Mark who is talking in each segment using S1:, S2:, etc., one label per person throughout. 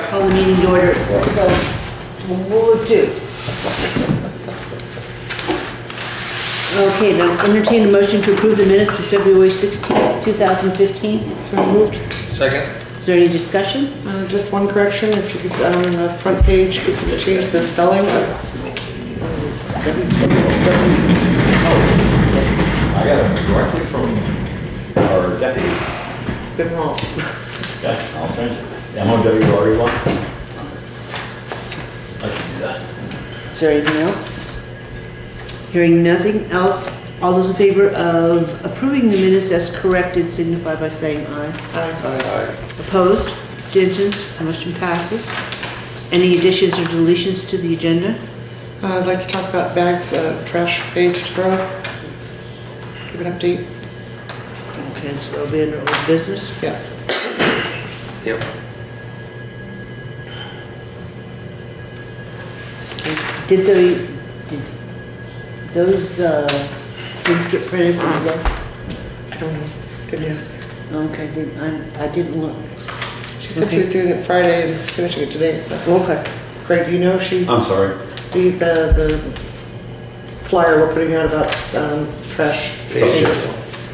S1: Call the meeting to order. We'll do. Okay, now entertain a motion to approve the minutes for February 16th, 2015.
S2: So moved.
S3: Second.
S1: Is there any discussion?
S2: Just one correction, if you could, on the front page, could you change the spelling?
S1: Yes.
S3: I got it directly from our deputy.
S2: It's been wrong.
S3: Yeah, I'll change it. MOW already won. I can do that.
S1: Is there anything else? Hearing nothing else, all those in favor of approving the minutes as corrected signify by saying aye.
S2: Aye.
S1: Opposed? Abstentions? Motion passes. Any additions or deletions to the agenda?
S2: I'd like to talk about bags, trash bags to throw. Give an update.
S1: Okay, so it'll be under old business.
S2: Yeah.
S3: Yep.
S1: Did those things get printed from the day?
S2: I don't know. Didn't ask.
S1: Okay, I didn't look.
S2: She said she was doing it Friday and finishing it today, so.
S1: Okay.
S2: Greg, do you know she?
S3: I'm sorry.
S2: The flyer we're putting out about trash.
S3: It's upstairs.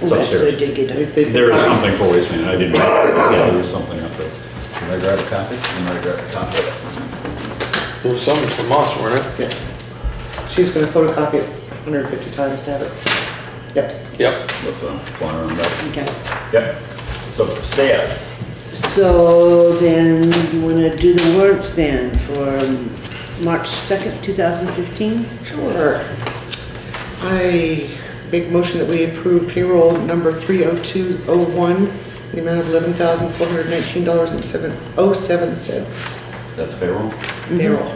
S3: It's
S1: Okay, so it
S3: upstairs.
S1: did get done.
S3: There is something for waste management. I didn't, yeah, there was something up there. Can I grab a copy? Can I grab a copy?
S4: There was something from us, weren't it?
S2: Yeah. She was gonna photocopy it 150 times to have it. Yep.
S4: Yep.
S3: With the flyer on that.
S1: Okay.
S3: Yep. So stairs.
S1: So then you want to do the warrants then for March 2nd, 2015?
S2: Sure. I make a motion that we approve payroll number 30201 in the amount of $11,419.07.
S3: That's payroll.
S2: Payroll.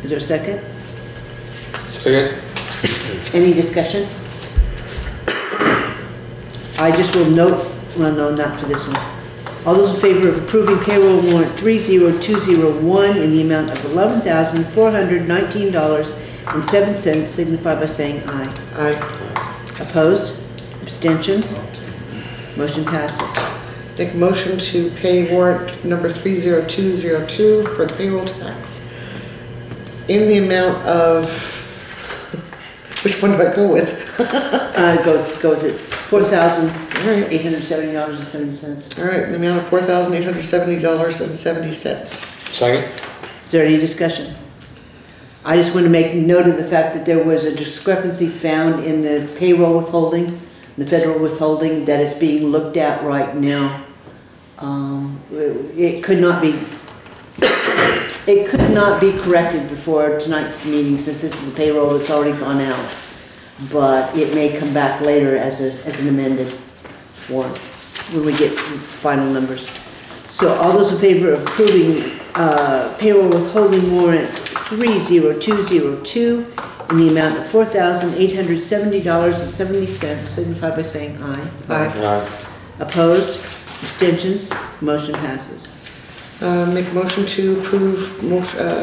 S1: Is there a second?
S4: Second.
S1: Any discussion? I just will note, well, no, not for this one. All those in favor of approving payroll warrant 30201 in the amount of $11,419.07 signify by saying aye.
S2: Aye.
S1: Opposed? Abstentions? Motion passes.
S2: Make a motion to pay warrant number 30202 for the payroll tax in the amount of, which one do I go with?
S1: Go with it. $4,870.70.
S2: All right, in the amount of $4,870.70.
S4: Second.
S1: Is there any discussion? I just want to make note of the fact that there was a discrepancy found in the payroll withholding, the federal withholding, that is being looked at right now. It could not be corrected before tonight's meeting, since this is the payroll that's already gone out. But it may come back later as an amended warrant when we get final numbers. So all those in favor of approving payroll withholding warrant 30202 in the amount of $4,870.70 signify by saying aye.
S2: Aye.
S1: Opposed? Abstentions? Motion passes.
S2: Make a motion to approve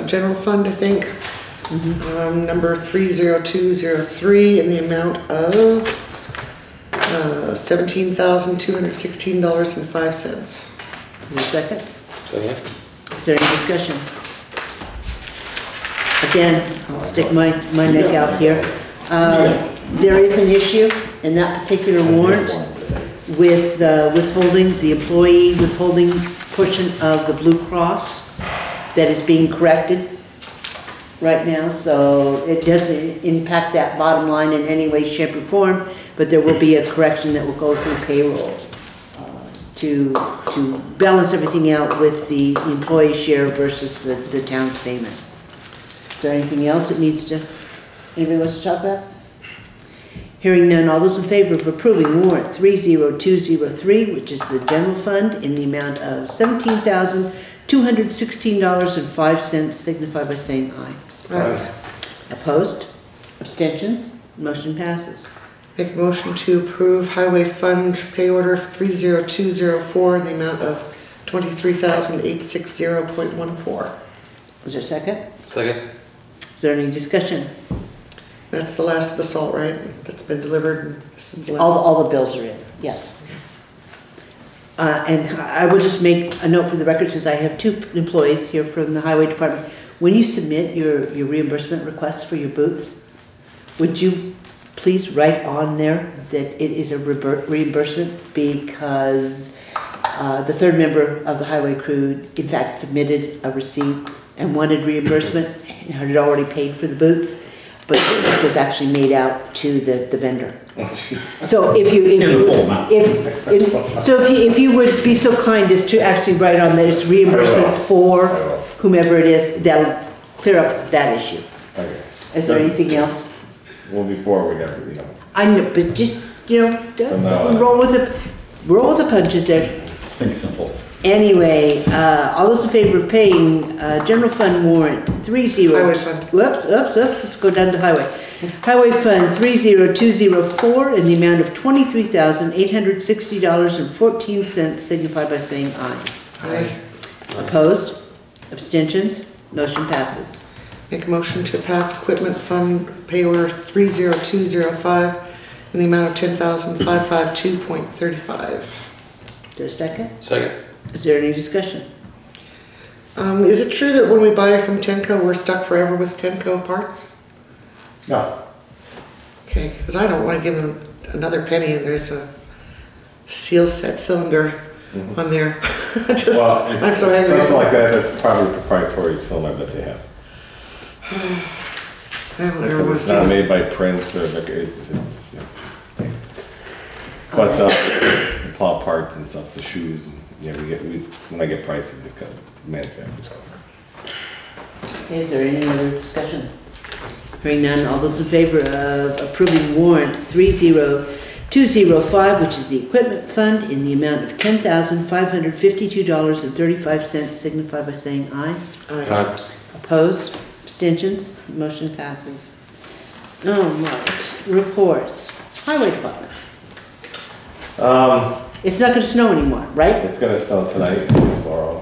S2: general fund, I think. Number 30203 in the amount of $17,216.05.
S1: Is there a second?
S4: Second.
S1: Is there any discussion? Again, I'll stick my neck out here. There is an issue in that particular warrant with withholding, the employee withholding portion of the Blue Cross that is being corrected right now, so it doesn't impact that bottom line in any way, shape, or form, but there will be a correction that will go through payroll to balance everything out with the employee share versus the town's payment. Is there anything else that needs to, anybody wants to talk about? Hearing none, all those in favor of approving warrant 30203, which is the general fund, in the amount of $17,216.05 signify by saying aye.
S2: Aye.
S1: Opposed? Abstentions? Motion passes.
S2: Make a motion to approve highway fund pay order 30204 in the amount of $23,860.14.
S1: Is there a second?
S4: Second.
S1: Is there any discussion?
S2: That's the last of the salt, right? That's been delivered, and this is the last.
S1: All the bills are in, yes. And I will just make a note for the record, since I have 2 employees here from the highway department. When you submit your reimbursement requests for your booths, would you please write on there that it is a reimbursement, because the 3rd member of the highway crew in fact submitted a receipt and wanted reimbursement and had already paid for the boots, but it was actually made out to the vendor. So if you would be so kind as to actually write on that it's reimbursement for whomever it is, that'll clear up that issue.
S5: Okay.
S1: Is there anything else?
S5: Well, before we never,
S1: I know, but just, roll with the punches there.
S3: Think simple.
S1: Anyway, all those in favor of paying general fund warrant 30.
S2: Highway fund.
S1: Whoops, let's go down to highway. Highway fund 30204 in the amount of $23,860.14, signify by saying aye.
S2: Aye.
S1: Opposed? Abstentions? Motion passes.
S2: Make a motion to pass equipment fund pay order 30205 in the amount of $10,552.35.
S1: Is there a second?
S4: Second.
S1: Is there any discussion?
S2: Is it true that when we buy from Tenco, we're stuck forever with Tenco parts?
S5: no.
S2: Okay, because I don't want to give them another penny and there's a seal set cylinder on there.
S5: Well, it's
S2: I'm so angry.
S5: something like that, that's probably proprietary cylinder that they have.
S2: I don't ever want
S5: Because
S2: to
S5: it's
S2: see
S5: not
S2: it.
S5: made by Prince or it's but the plow parts and stuff, the shoes, and, when I get prices, they come, manufacturers come.
S1: Okay, is there any other discussion? Hearing none, all those in favor of approving warrant 30205, which is the equipment fund, in the amount of $10,552.35, signify by saying aye.
S2: Aye.
S1: Opposed? Abstentions? Motion passes. All right, reports. Highway department. It's not gonna snow anymore, right?
S5: It's gonna snow tonight and tomorrow.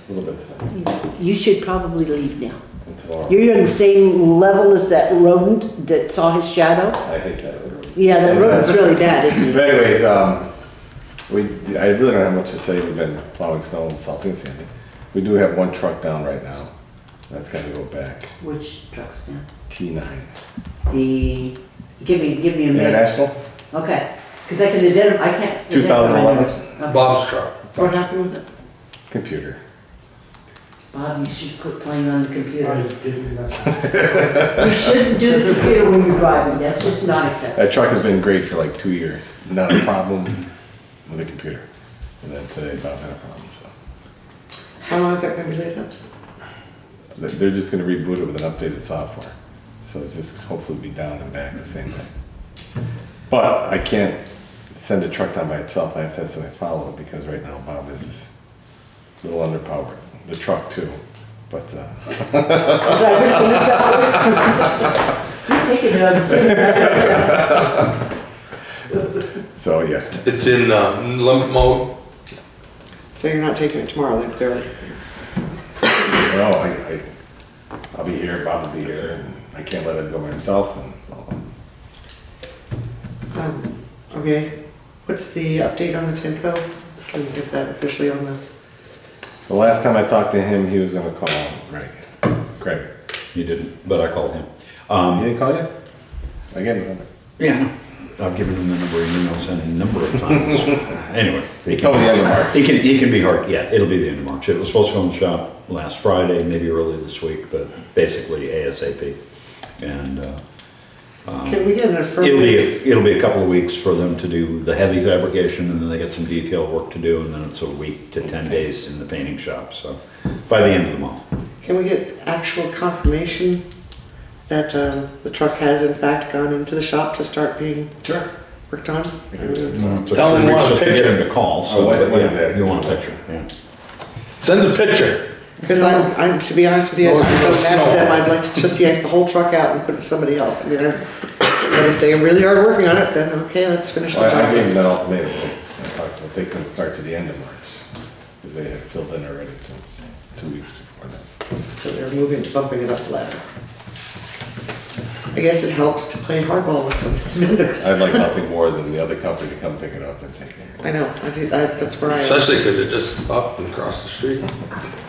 S5: A little bit tonight
S1: You should probably leave now.
S5: and tomorrow.
S1: You're on the same level as that rodent that saw his shadow?
S5: I hate that road.
S1: Yeah, that rodent's really bad, isn't it?
S5: But anyways, I really don't have much to say. We've been plowing snow and salting sandy. We do have 1 truck down right now. That's gotta go back.
S1: Which truck's now?
S5: T9.
S1: Give me a minute.
S5: International?
S1: Okay, because I can identify, I can't.
S5: 2011.
S1: Okay.
S4: Bob's truck.
S1: What happened with it?
S5: Computer.
S1: Bob, you should quit playing on the computer.
S6: I didn't, that's
S1: You shouldn't do the computer when you're driving, that's just not acceptable.
S5: That truck has been great for like 2 years. Not a problem with the computer. And then today Bob had a problem, so.
S2: How long is that going to be laid up?
S5: They're just gonna reboot it with an updated software. So it's just hopefully be down and back the same day. But I can't send a truck down by itself. I have to have somebody follow it because right now Bob is a little underpowered. The truck too, but
S1: Driver's gonna go. You're taking it on.
S5: so yeah.
S4: It's in limp mode.
S2: So you're not taking it tomorrow then, clearly?
S5: Well, I'll be here, Bob will be here, and I can't let it go by himself.
S2: Okay, what's the update on the Tenco? Can we get that officially on the?
S5: The last time I talked to him, he was gonna call Greg.
S3: He didn't, but I called him.
S5: He didn't call you? I gave him a number.
S3: Yeah, I've given him the number of emails and a number of times. Anyway.
S5: He told me the end of March.
S3: It can be hard, yeah, it'll be the end of March. It was supposed to go in the shop last Friday, maybe early this week, but basically ASAP. And
S2: Can we get an affirmative?
S3: it'll be a couple of weeks for them to do the heavy fabrication, and then they got some detail work to do, and then it's a week to 10 days in the painting shop, so by the end of the month.
S2: Can we get actual confirmation that the truck has in fact gone into the shop to start being worked on?
S4: Tell him you want a
S3: Just to get
S4: picture.
S3: him to call, so
S5: what is
S3: yeah,
S5: that?
S3: you want a picture, yeah.
S4: Send a picture.
S2: Because I'm, to be honest with you, I
S4: Oh,
S2: just
S4: it's
S2: don't
S4: snow.
S2: imagine them, I'd like to just yank the whole truck out and put it to somebody else. I mean, but if they really are working on it, then okay, let's finish the
S5: Well, I gave
S2: job.
S5: him that ultimatum. I thought that they couldn't start to the end of March because they had filled in already since 2 weeks before that.
S2: So they're bumping it up the ladder. I guess it helps to play hardball with some of these vendors.
S5: I'd like nothing more than the other company to come pick it up and take it.
S2: I know, that's where I am.
S4: Especially because it just up and across the street.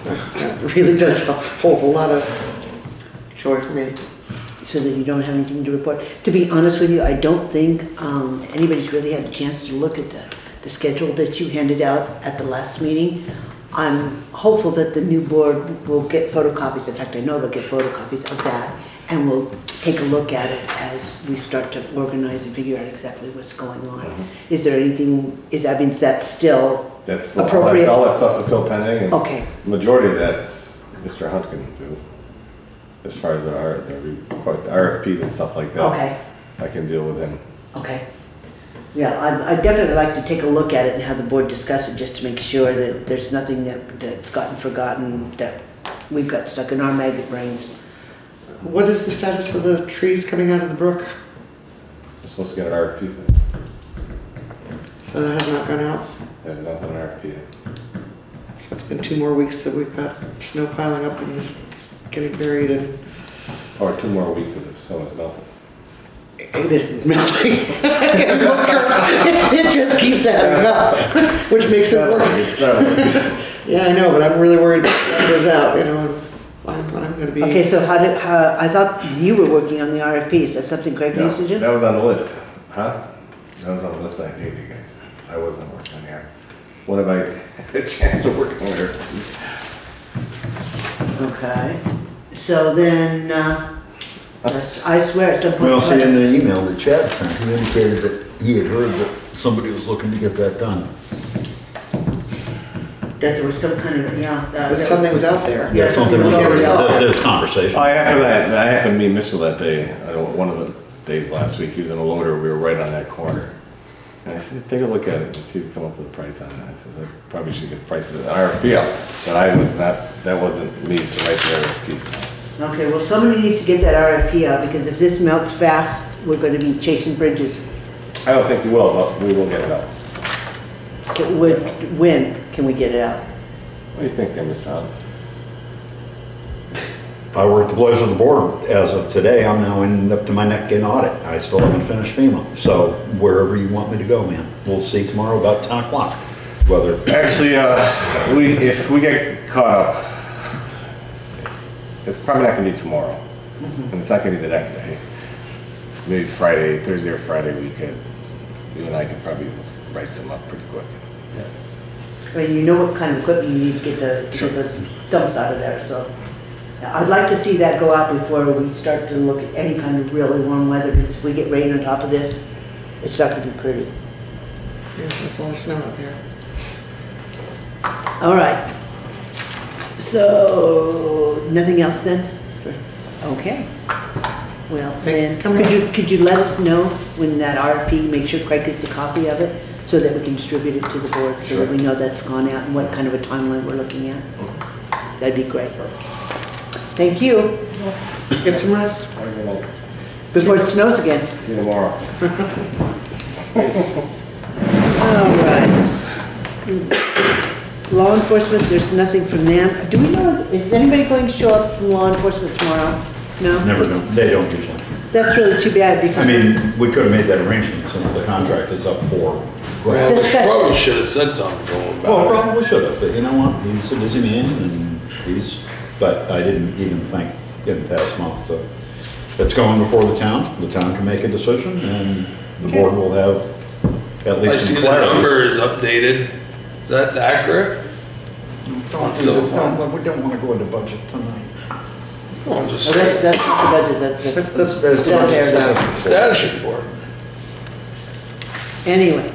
S2: It really does hold a lot of joy for me.
S1: So that you don't have anything to report. To be honest with you, I don't think anybody's really had a chance to look at the schedule that you handed out at the last meeting. I'm hopeful that the new board will get photocopies. In fact, I know they'll get photocopies of that, and we'll take a look at it as we start to organize and figure out exactly what's going on. Is there anything, is that still
S5: That's
S1: appropriate?
S5: all that stuff is still pending. And
S1: Okay.
S5: the majority of that's Mr. Hunt can do. As far as the RFPs and stuff like that.
S1: Okay.
S5: I can deal with him.
S1: Okay. Yeah, I'd definitely like to take a look at it and have the board discuss it just to make sure that there's nothing that's gotten forgotten, that we've got stuck in our maggot brains.
S2: What is the status of the trees coming out of the brook?
S5: I'm supposed to get an RFP for it.
S2: So that has not gone out?
S5: I have nothing on RFP yet.
S2: So it's been 2 more weeks that we've got snow piling up and getting buried and
S5: Or 2 more weeks of the snow is melting.
S2: it isn't melting. It just keeps adding up, which makes it worse. Yeah, I know, but I'm really worried that goes out, you know, and I'm gonna be.
S1: Okay, so I thought you were working on the RFP. Is that something Craig needs to do?
S5: That was on the list. Huh? That was on the list I gave you guys. I wasn't working on here. When have I had a chance to work on it?
S1: Okay. So then, I swear at some point.
S3: Well, see, in the email that Chad sent, he indicated that he had heard that somebody was looking to get that done.
S1: That there was some kind of, yeah.
S2: That something was out there.
S1: Yeah,
S3: Something was
S1: something was
S3: already,
S1: already-
S3: there's conversation.
S5: I happened to meet Mitchell that day. One of the days last week. He was in a loader. We were right on that corner. And I said, take a look at it and see if you come up with a price on it. I said, I probably should get prices an RFP up. But I was not, that wasn't me to write the RFP.
S1: Okay, well, somebody needs to get that RFP out, because if this melts fast, we're gonna be chasing bridges.
S5: I don't think you will, but we will get it up.
S1: When can we get it out?
S5: What do you think there, Mr. Hunt?
S3: I work at the pleasure of the board. As of today, I'm now up to my neck in audit. I still haven't finished FEMA. So wherever you want me to go, man. We'll see tomorrow about 10 o'clock. Whether,
S5: Actually, if we get caught up, it's probably not gonna be tomorrow. And it's not gonna be the next day. Maybe Thursday or Friday, you and I could probably write some up pretty quick.
S1: I mean, you know what kind of equipment you need to get the stumps out of there, so. I'd like to see that go out before we start to look at any kind of really warm weather, because if we get rain on top of this, it's not gonna be pretty.
S2: Yeah, there's a lot of snow out there.
S1: All right. So, nothing else then? Okay. Well, then, could you let us know when that RFP, make sure Craig gets a copy of it, so that we can distribute it to the board, so that we know that's gone out and what kind of a timeline we're looking at? That'd be great. Thank you.
S2: Get some rest.
S1: Before it snows again.
S5: See you tomorrow.
S1: All right. Law enforcement, there's nothing from them. Do we know, is anybody going to show up from law enforcement tomorrow? No?
S3: never do. They don't usually.
S1: That's really too bad, because.
S3: I mean, we could have made that arrangement since the contract is up for
S4: Well,
S3: grabs.
S4: we probably should have said something to him
S3: Well,
S4: about it.
S3: probably should have, but you know what? He's a busy man and but I didn't even think in the past month. So it's going before the town. The town can make a decision and the board will have at
S4: I
S3: least
S4: see
S3: some
S4: the
S3: clarity.
S4: number is updated. Is that accurate? So
S3: We don't want to go into budget tonight.
S4: Well, I'm just
S1: Oh, that's not the budget, that's.
S3: That's
S1: down there.
S4: status report.
S1: Anyway,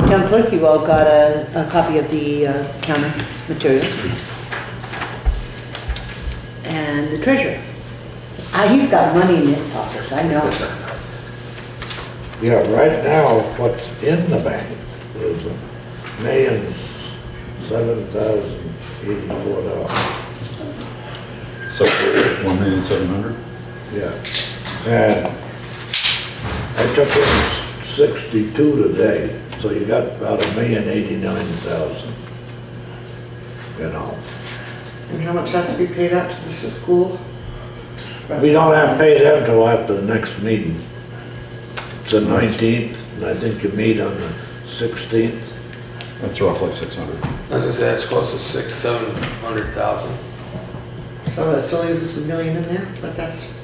S1: town clerk, you all got a copy of the counter materials. And the treasurer. He's got money in his pockets, I know.
S6: Yeah, right now, what's in the bank is $1,007,084.
S3: So 1,700,000.
S6: Yeah. And I took in 62 today, so you got about $1,089,000. You know.
S2: And how much has to be paid out to the school?
S6: We don't have to pay them till after the next meeting. It's the 19th, and I think you meet on the 16th.
S3: That's roughly 600.
S4: I was gonna say, it's close to 600,000-700,000.
S2: So that still leaves us $1 million in there, but that's,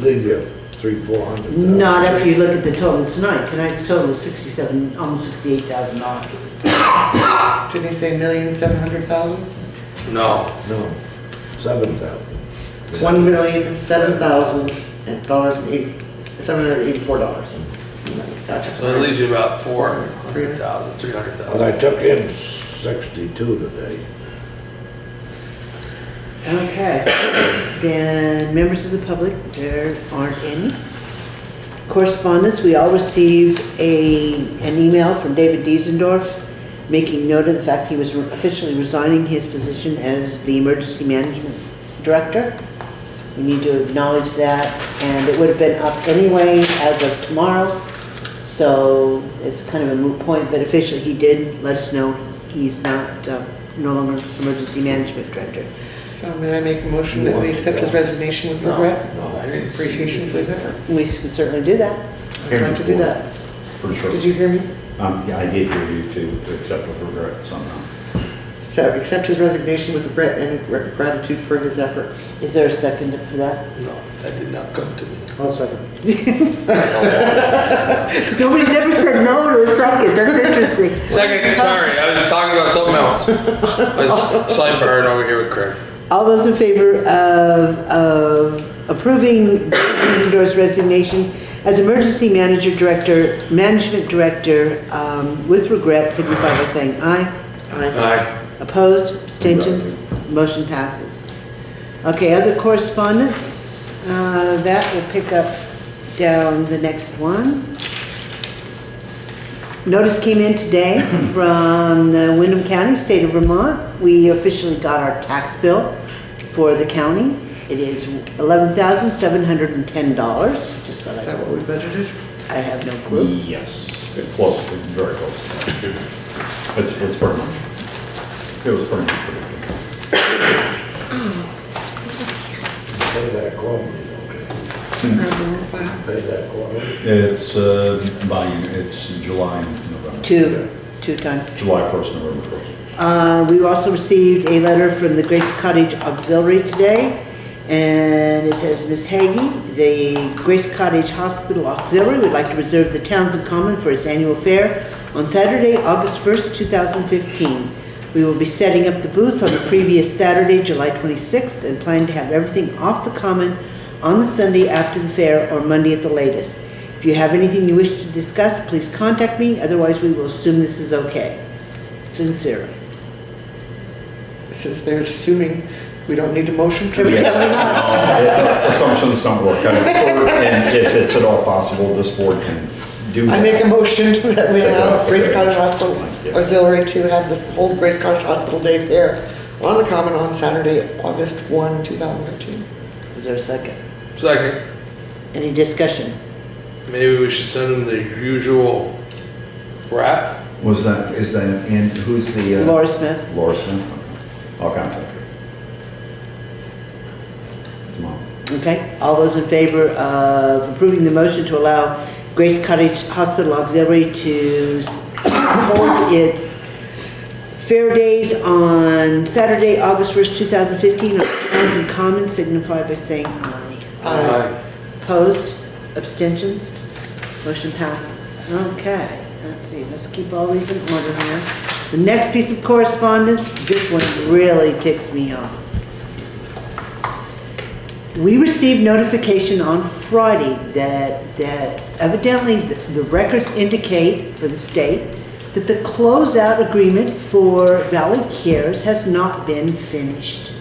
S6: Leave you 300-400.
S1: Not after you look at the total tonight. Tonight's total is 67, almost $68,000.
S2: didn't he say $1,700,000?
S4: No,
S6: No, 7,000.
S2: $1,007,784. Gotcha.
S4: so it leaves you about 400,000, 300,000.
S6: But I took in 62 today.
S1: Okay, then members of the public, there aren't any. Correspondence, we all received an email from David Diesendorf making note of the fact he was officially resigning his position as the Emergency Management Director. We need to acknowledge that, and it would have been up anyway as of tomorrow, so it's kind of a moot point, but officially he did let us know he's not, no longer Emergency Management Director.
S2: So may I make a motion that we accept his resignation with regret?
S4: No, I didn't see.
S2: Appreciation for his efforts.
S1: We can certainly do that.
S2: I'd like to do that.
S3: Pretty sure.
S2: Did you hear me?
S3: Yeah, I did hear you to accept with regret somehow.
S2: So accept his resignation with regret and gratitude for his efforts.
S1: Is there a second for that?
S4: No, that did not come to me.
S6: I'll second.
S1: Nobody's ever said no to a second, that's interesting.
S4: Second, sorry, I was talking about something else. I was sidebarring over here with Craig.
S1: All those in favor of approving Diesendorf's resignation as Emergency Management Director with regret signify by saying aye.
S4: Aye.
S1: Opposed, abstentions, motion passes. Okay, other correspondence, that will pick up down the next one. Notice came in today from the Windham County, state of Vermont. We officially got our tax bill for the county. It is $11,710. Just thought
S2: Is that what we budgeted?
S1: I have no clue.
S3: Yes, close, very close. It's pretty much, it was pretty much predicted.
S6: Pay that quarterly, okay? Pay that quarterly.
S3: It's, it's July and November.
S1: Two times.
S3: July 1st, November 1st.
S1: We also received a letter from the Grace Cottage Auxiliary today, and it says, Ms. Hagee, the Grace Cottage Hospital Auxiliary would like to reserve the Townshend Common for its annual fair on Saturday, August 1st, 2015. We will be setting up the booths on the previous Saturday, July 26th, and plan to have everything off the common on the Sunday after the fair or Monday at the latest. If you have anything you wish to discuss, please contact me, otherwise we will assume this is okay. Sincerely.
S2: Since they're assuming we don't need a motion to.
S3: Assumptions don't work. And if it's at all possible, this board can do that.
S2: I make a motion that we allow Grace Cottage Hospital Auxiliary to have the whole Grace Cottage Hospital Day Fair on the Common on Saturday, August 1, 2015.
S1: Is there a second?
S4: Second,
S1: Any discussion?
S4: maybe we should send them the usual wrap.
S3: Is that, and who's the?
S1: Laura Smith?
S3: Laura Smith? Okay. I'll contact her. Tomorrow.
S1: Okay, all those in favor of approving the motion to allow Grace Cottage Hospital Auxiliary to hold its fair days on Saturday, August 1st, 2015 on Townshend Common, signify by saying aye.
S4: Aye.
S1: Opposed? Abstentions? Motion passes. Okay, let's see, let's keep all these in order here. The next piece of correspondence, this one really ticks me off. We received notification on Friday that evidently the records indicate for the state that the closeout agreement for Valley Cares has not been finished.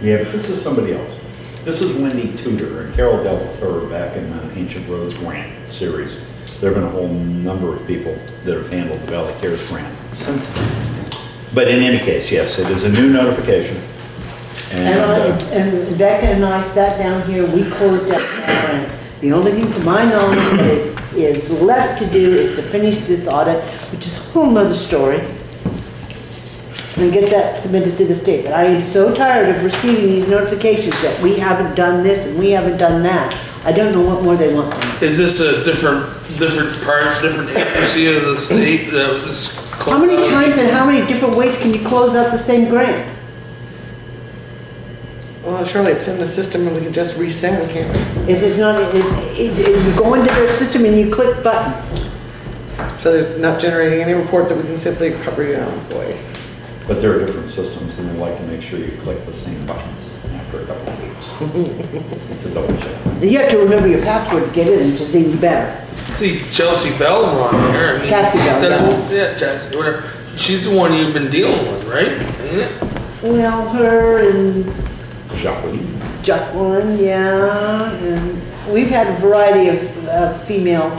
S3: Yeah, but this is somebody else. This is Wendy Tudor and Carol dealt with her back in the Ancient Roads Grant series. There have been a whole number of people that have handled the Valley Cares grant since then. But in any case, yes, it is a new notification.
S1: And Becca and I sat down here, we closed out that grant. The only thing to my knowledge is left to do is to finish this audit, which is a whole nother story. and get that submitted to the state. But I am so tired of receiving these notifications that we haven't done this and we haven't done that. I don't know what more they want from us.
S4: Is this a different agency of the state that was?
S1: How many times and how many different ways can you close out the same grant?
S2: Well, surely it's in the system and we can just resend, can't we?
S1: If it's not, you go into their system and you click buttons.
S2: So they're not generating any report that we can simply cover you on, boy.
S3: But there are different systems and they like to make sure you click the same buttons after a couple of weeks. It's a double check.
S1: And you have to remember your password to get in, which is even better.
S4: See, Chelsea Bell's on here. I mean,
S1: Cassie Bell,
S4: yeah, Chelsea, whatever. She's the one you've been dealing with, right? Ain't it?
S1: Well, her and
S3: Jacqueline.
S1: yeah, and we've had a variety of female.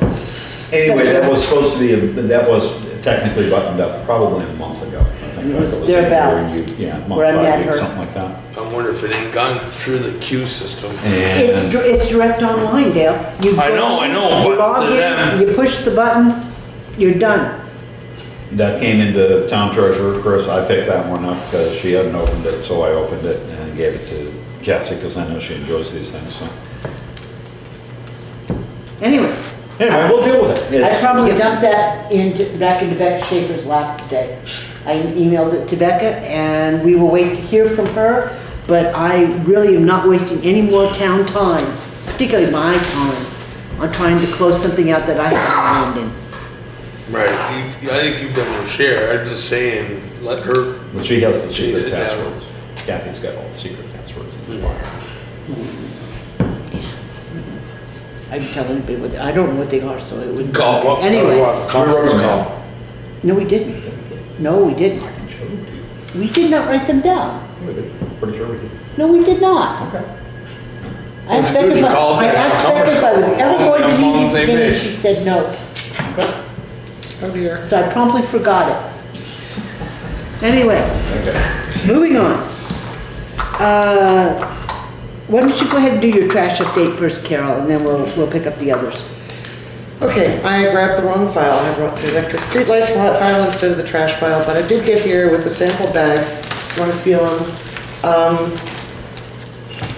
S3: Anyway, that was supposed to be, that was technically buttoned up probably a month ago. I think
S1: It was
S3: that
S1: thereabouts,
S3: yeah, a month,
S1: where I met
S3: 5 weeks,
S1: her.
S3: something like that.
S4: I wonder if it ain't gone through the queue system.
S3: And
S1: It's direct online, Dale. You
S4: I
S1: go
S4: know,
S1: in,
S4: I know,
S1: you
S4: but
S1: log
S4: to
S1: in,
S4: them-
S1: you push the buttons, you're done.
S3: that came into town treasurer, Chris. I picked that one up because she hadn't opened it, so I opened it and gave it to Cassie because I know she enjoys these things, so.
S1: Anyway,
S3: Anyway, we'll deal with it.
S1: I
S3: It's-
S1: probably dumped that back into Becca Schaefer's lap today. I emailed it to Becca and we will wait to hear from her, but I really am not wasting any more town time, particularly my time, on trying to close something out that I haven't hand in.
S4: Right, I think you've done your share. I'm just saying, let her.
S3: But she has the
S4: Chase
S3: secret
S4: it down.
S3: passwords. Kathy's got all the secret passwords in the file.
S1: I can tell anybody what, I don't know what they are, so it wouldn't.
S4: Call up.
S1: Anyway,
S4: Conference call.
S1: no, we didn't. No, we didn't.
S3: I can show them to you.
S1: We did not write them down.
S3: We did. Pretty sure we did.
S1: No, we did not.
S3: Okay.
S1: I asked
S4: Well,
S1: Becca
S4: you
S1: if
S4: called
S1: I
S4: that
S1: asked Becca
S4: conference
S1: if I was
S4: call.
S1: ever going to
S4: I'm on
S1: need
S4: the
S1: these
S4: same
S1: again, and
S4: page.
S1: she said no.
S2: Oh dear.
S1: So I promptly forgot it. Anyway,
S3: Okay.
S1: moving on. Why don't you go ahead and do your trash update first, Carol, and then we'll pick up the others.
S2: Okay, I grabbed the wrong file. I brought the electric street lights file instead of the trash file, but I did get here with the sample bags. Want to feel them.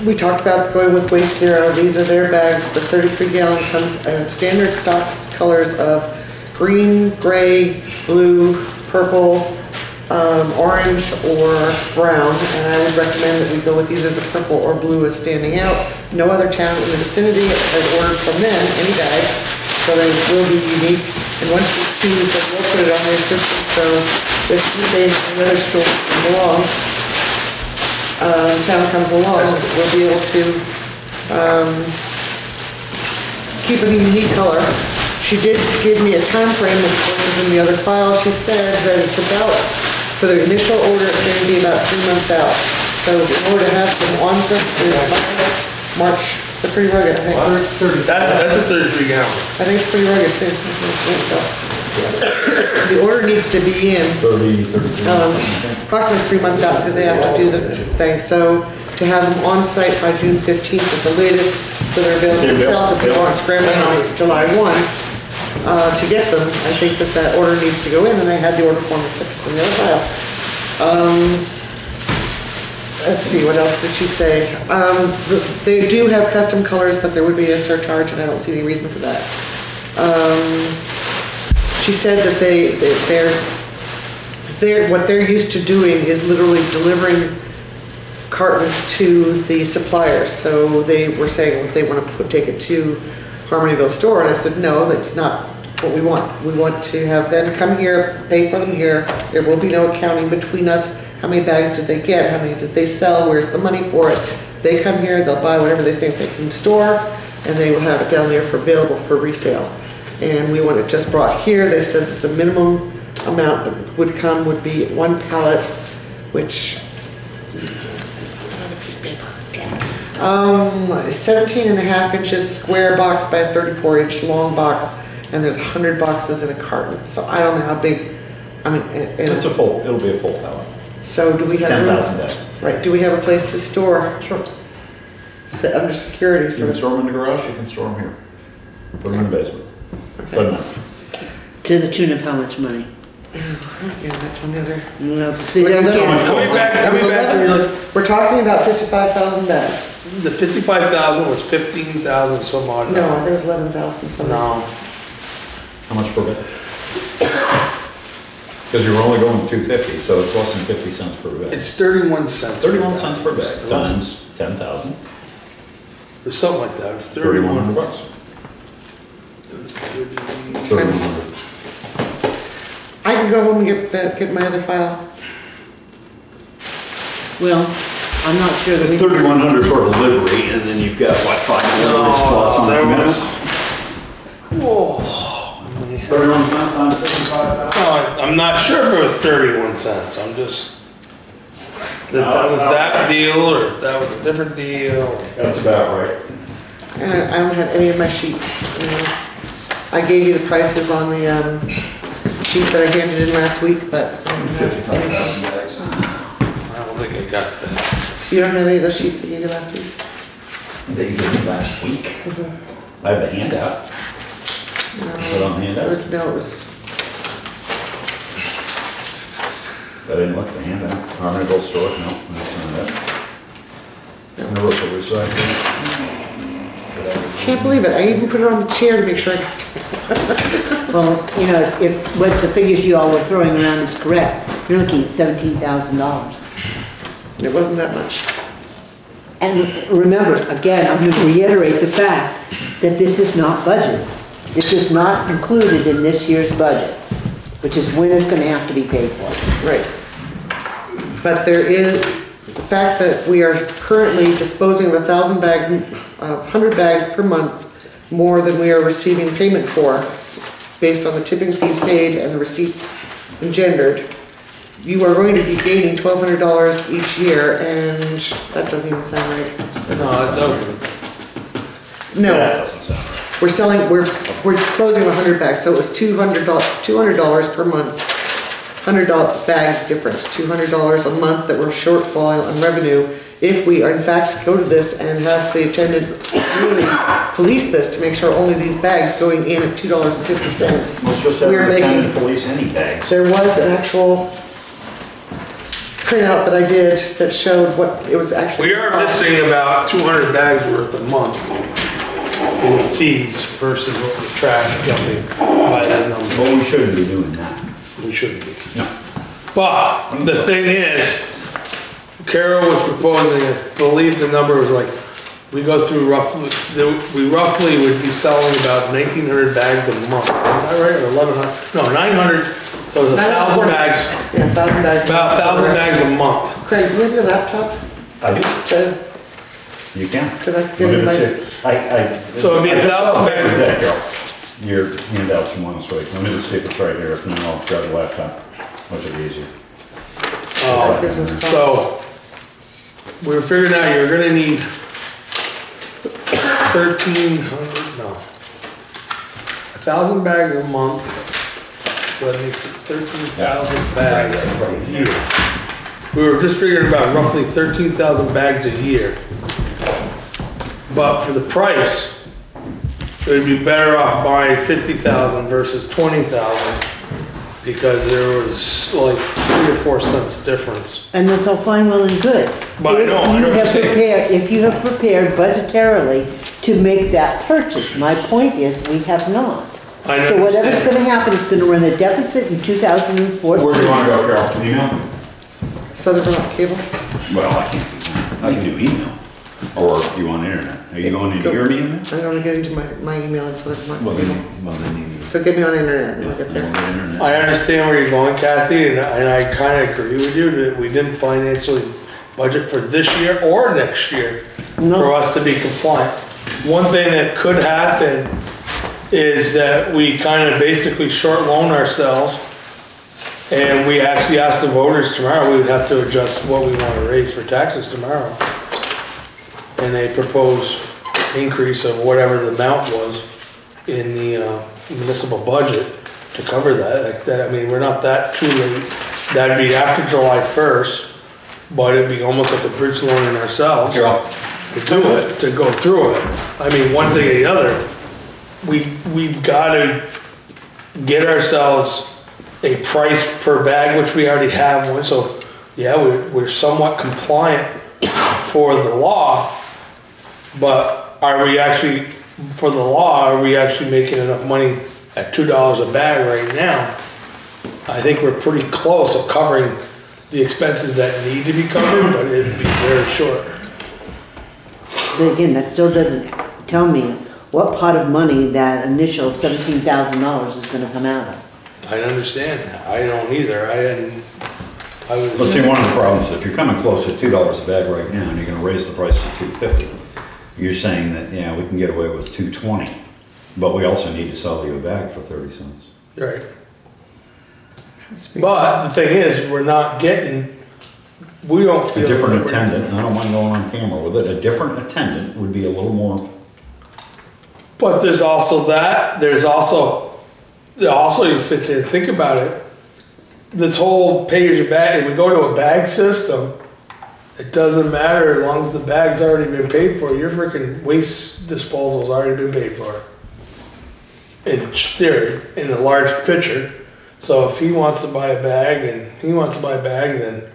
S2: We talked about going with Waste Zero. These are their bags. The 33 gallon comes in standard stock colors of green, gray, blue, purple, orange, or brown. And I would recommend that we go with either the purple or blue as standing out. No other town in the vicinity has ordered from them any bags, so they will be unique. And once we choose, then we'll put it on their system. So if another store comes along, town comes along, we'll be able to keep it a unique color. She did give me a time frame, which was in the other file. She said that it's about, for the initial order, it's going to be about 3 months out. So in order to have them on for March, they're pretty rugged, I think.
S4: That's a 33 gallon.
S2: I think it's pretty rugged too. So, the order needs to be in
S3: 32.
S2: approximately 3 months out because they have to do the thing. So to have them on site by June 15th at the latest, so they're available to sell, so people aren't scrambling on July 1 to get them. I think that order needs to go in, and I had the order form it's in the other file. Let's see, what else did she say? They do have custom colors, but there would be a surcharge, and I don't see any reason for that. She said that what they're used to doing is literally delivering cartons to the suppliers. So they were saying if they want to take it to Harmonyville store, and I said, no, that's not what we want. We want to have them come here, pay for them here. There will be no accounting between us. How many bags did they get? How many did they sell? Where's the money for it? They come here, they'll buy whatever they think they can store, and they will have it down there for available for resale. And we want it just brought here. They said that the minimum amount that would come would be 1 pallet, which 17.5 inches square box by a 34-inch long box, and there's 100 boxes in a carton. So I don't know how big. I mean,
S3: It's a full, it'll be a full pallet.
S2: So do we have
S3: 10,000 bags.
S2: Right? Do we have a place to store?
S3: Sure.
S2: Sit under security.
S3: You
S2: So
S3: can store them in the garage, you can store them here. Put them in the basement. But no.
S1: To the tune of how much money?
S2: Yeah, that's on the other.
S1: Well, see,
S2: Was
S1: there
S2: it
S1: again,
S4: Coming back,
S2: That was
S4: coming back,
S2: 11. We're talking about 55,000 bags.
S4: the 55,000 was 15,000 some odd.
S2: No, I think it was 11,000 something.
S4: No,
S3: How much per bag? Because you're only going 250, so it's less than 50 cents per bag.
S4: it's 31 cents.
S3: 31 cents per bag,
S4: Less-
S3: times 10,000,
S4: Or something like that, it was
S3: 3,100
S4: 31.
S3: bucks.
S4: It was 30.
S3: 3,100.
S2: I can go home and get my other file.
S1: well, I'm not sure that
S3: It's
S1: we.
S3: 3,100 for delivery, and then you've got, what, 5 deliveries plus on
S4: there
S3: the
S4: was-
S3: minute?
S4: Whoa. I mean,
S3: 31 cents on 55,000?
S4: no, I'm not sure if it was 31 cents, I'm just, if that was that deal, or if that was a different deal.
S3: That's about right.
S2: And I don't have any of my sheets. I gave you the prices on the sheet that I handed in last week, but I don't have any.
S3: 55,000 bags.
S4: I don't think I got that.
S2: You don't have any of those sheets I gave you last week?
S3: That you gave me last week. I have the handout. Is it on the
S2: It
S3: handout?
S2: was, no, it was,
S3: I didn't look at the handout. Harmony Store, no, that's not it. Universal Recycling.
S2: can't believe it. I even put it on the chair to make sure I got
S1: Well, you know, if what the figures you all were throwing around is correct, you're looking at $17,000.
S2: it wasn't that much.
S1: And remember, again, I'm going to reiterate the fact that this is not budgeted. This is not included in this year's budget, which is when it's going to have to be paid for.
S2: Right. But there is the fact that we are currently disposing of 1,000 bags, 100 bags per month more than we are receiving payment for, based on the tipping fees paid and the receipts engendered. You are going to be gaining $1,200 each year, and that doesn't even sound right.
S4: No, it doesn't.
S3: That
S2: No,
S3: doesn't sound right.
S2: we're disposing of 100 bags, so it was $200 per month. $100 bags difference, $200 a month that we're shortfall on revenue. If we are in fact go to this and have the attendant really police this to make sure only these bags going in at $2.50.
S3: Let's just have
S2: we are
S3: an attendant
S2: making,
S3: police any bags.
S2: there was an actual printout that I did that showed what it was actually.
S4: We are missing about 200 bags worth a month in fees versus what the trash company by that number.
S3: Well, we shouldn't be doing that.
S4: We shouldn't be.
S3: No.
S4: But the thing is, Carol was proposing, I believe the number was like, we go through roughly, we roughly would be selling about 1,900 bags a month. Is that right? Or 1,100? No, 900. So it's 1,000 bags.
S2: Yeah, 1,000 bags.
S4: About 1,000 bags a month.
S2: Craig, do you have your laptop?
S3: I do.
S2: To,
S3: You can.
S2: Could I get
S3: Let me
S2: my-
S3: see. I.
S4: So it'd be
S3: I just saw
S4: 1,000
S3: a picture of
S4: bags.
S3: that, Carol. Your handouts from last week. Let me just see if it's right here. If not, I'll grab the laptop. Much easier.
S2: business costs.
S4: So, we were figuring out you're gonna need 1,300, no. 1,000 bags a month, so that makes it 13,000 bags a year. We were just figuring about roughly 13,000 bags a year. But for the price, it would be better off buying 50,000 versus 20,000 because there was like 3 or 4 cents difference.
S1: And that's all fine, well and good.
S4: But I know, I know what you're saying.
S1: If you have prepared budgetarily to make that purchase, my point is, we have not.
S4: I
S1: So whatever's
S4: understand.
S1: gonna happen is gonna run a deficit in 2014.
S3: Where do you wanna go, Carol? Email?
S2: Southern Vermont Cable.
S3: Well, I can't do that. I can do email. Or you want internet? Are you going into your email?
S2: I'm gonna get into my email and Southern Vermont
S3: Well,
S2: Cable.
S3: then you need.
S2: So get me on the internet and we'll get
S3: We'll
S2: there.
S3: get internet.
S4: I understand where you're going, Kathy, and I kind of agree with you that we didn't financially budget for this year or next year
S1: No.
S4: for us to be compliant. One thing that could happen is that we kind of basically short loan ourselves and we actually ask the voters tomorrow, we would have to adjust what we want to raise for taxes tomorrow. And they propose increase of whatever the amount was in the municipal budget to cover that. Like that, I mean, we're not that too late. That'd be after July 1st, but it'd be almost like a bridge loan in ourselves
S3: Carol.
S4: to do it, to go through it. I mean, one thing or the other, we've got to get ourselves a price per bag, which we already have one, so yeah, we're somewhat compliant for the law, but are we actually, for the law, are we actually making enough money at $2 a bag right now? I think we're pretty close of covering the expenses that need to be covered, but it'd be very short.
S1: But again, that still doesn't tell me what pot of money that initial $17,000 is gonna come out of.
S4: I understand. I don't either. I
S3: Let's
S4: was,
S3: see, one of the problems, if you're coming close to $2 a bag right now, and you're gonna raise the price to $2.50, you're saying that, yeah, we can get away with $2.20, but we also need to sell you a bag for 30 cents.
S4: right. But the thing is, we're not getting, we don't
S3: A
S4: feel.
S3: different
S4: that we're-
S3: attendant, and I don't mind going on camera with it, a different attendant would be a little more,
S4: But there's also that, there's also you sit there and think about it. This whole pay as you bag, if we go to a bag system, it doesn't matter as long as the bag's already been paid for, your freaking waste disposal's already been paid for. In theory, in a large picture. So if he wants to buy a bag and then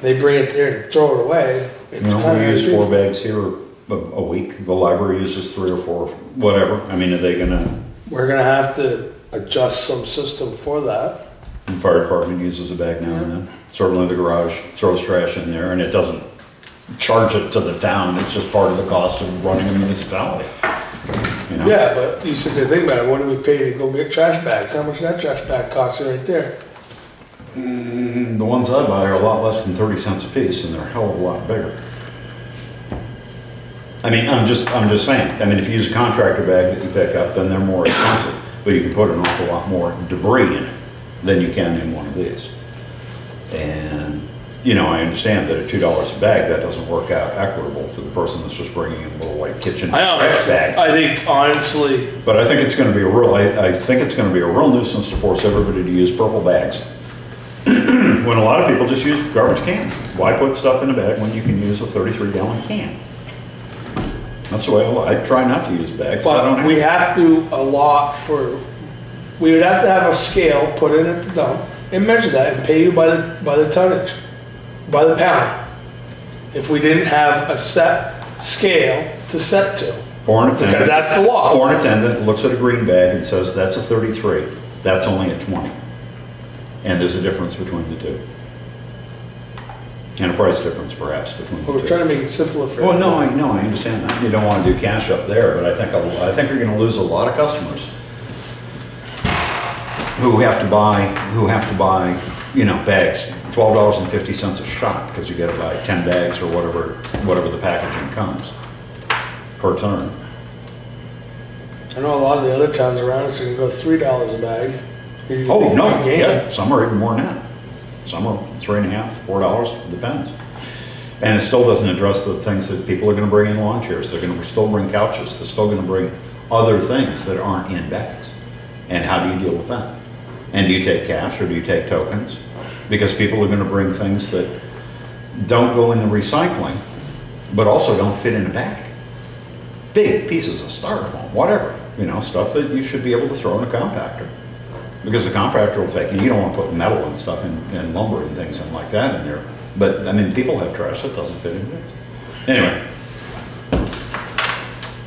S4: they bring it there and throw it away,
S3: you
S4: it's
S3: know,
S4: kind
S3: we
S4: of.
S3: use 4 bags here a week, the library uses 3 or 4, whatever, I mean, are they gonna,
S4: We're gonna have to adjust some system for that.
S3: the fire department uses a bag now and then, certainly the garage throws trash in there, and it doesn't charge it to the town, it's just part of the cost of running a municipality. You know?
S4: Yeah, but you sit there and think about it, what do we pay to go get trash bags? How much that trash bag costs you right there?
S3: The ones I buy are a lot less than 30 cents a piece, and they're a hell of a lot bigger. I mean, I'm just saying, I mean, if you use a contractor bag that you pick up, then they're more expensive, but you can put an awful lot more debris in it than you can in one of these. And, you know, I understand that at $2 a bag, that doesn't work out equitable to the person that's just bringing in a little white kitchen trash bag.
S4: I think honestly,
S3: But I think it's gonna be a real, I think it's gonna be a real nuisance to force everybody to use purple bags. When a lot of people just use garbage cans. Why put stuff in a bag when you can use a 33-gallon can? That's the way I try not to use bags, but I don't
S4: but
S3: have
S4: we
S3: to.
S4: have to allot for, we would have to have a scale put in at the dump and measure that and pay you by the tonnage, by the pound. If we didn't have a set scale to set to,
S3: Or an attendant.
S4: because that's the law.
S3: Or an attendant looks at a green bag and says, that's a 33, that's only a 20. And there's a difference between the two. And a price difference perhaps between the
S4: We're
S3: two.
S4: trying to make it simpler for.
S3: Well, no, I understand that. You don't want to do cash up there, but I think you're gonna lose a lot of customers who have to buy, you know, bags, $12.50 a shot, because you gotta buy 10 bags or whatever the packaging comes per ton.
S4: I know a lot of the other towns around us can go $3 a bag.
S3: Oh, no,
S4: Again.
S3: yeah, some are even more than that. Some are $3.50, $4, depends. And it still doesn't address the things that people are gonna bring in lawn chairs, they're gonna still bring couches, they're still gonna bring other things that aren't in bags. And how do you deal with that? And do you take cash or do you take tokens? Because people are gonna bring things that don't go in the recycling, but also don't fit in a bag. Big pieces of styrofoam, whatever, you know, stuff that you should be able to throw in a compactor. Because the compactor will take, and you don't want to put metal and stuff and lumber and things in like that in there. But, I mean, people have trash that doesn't fit in there. Anyway,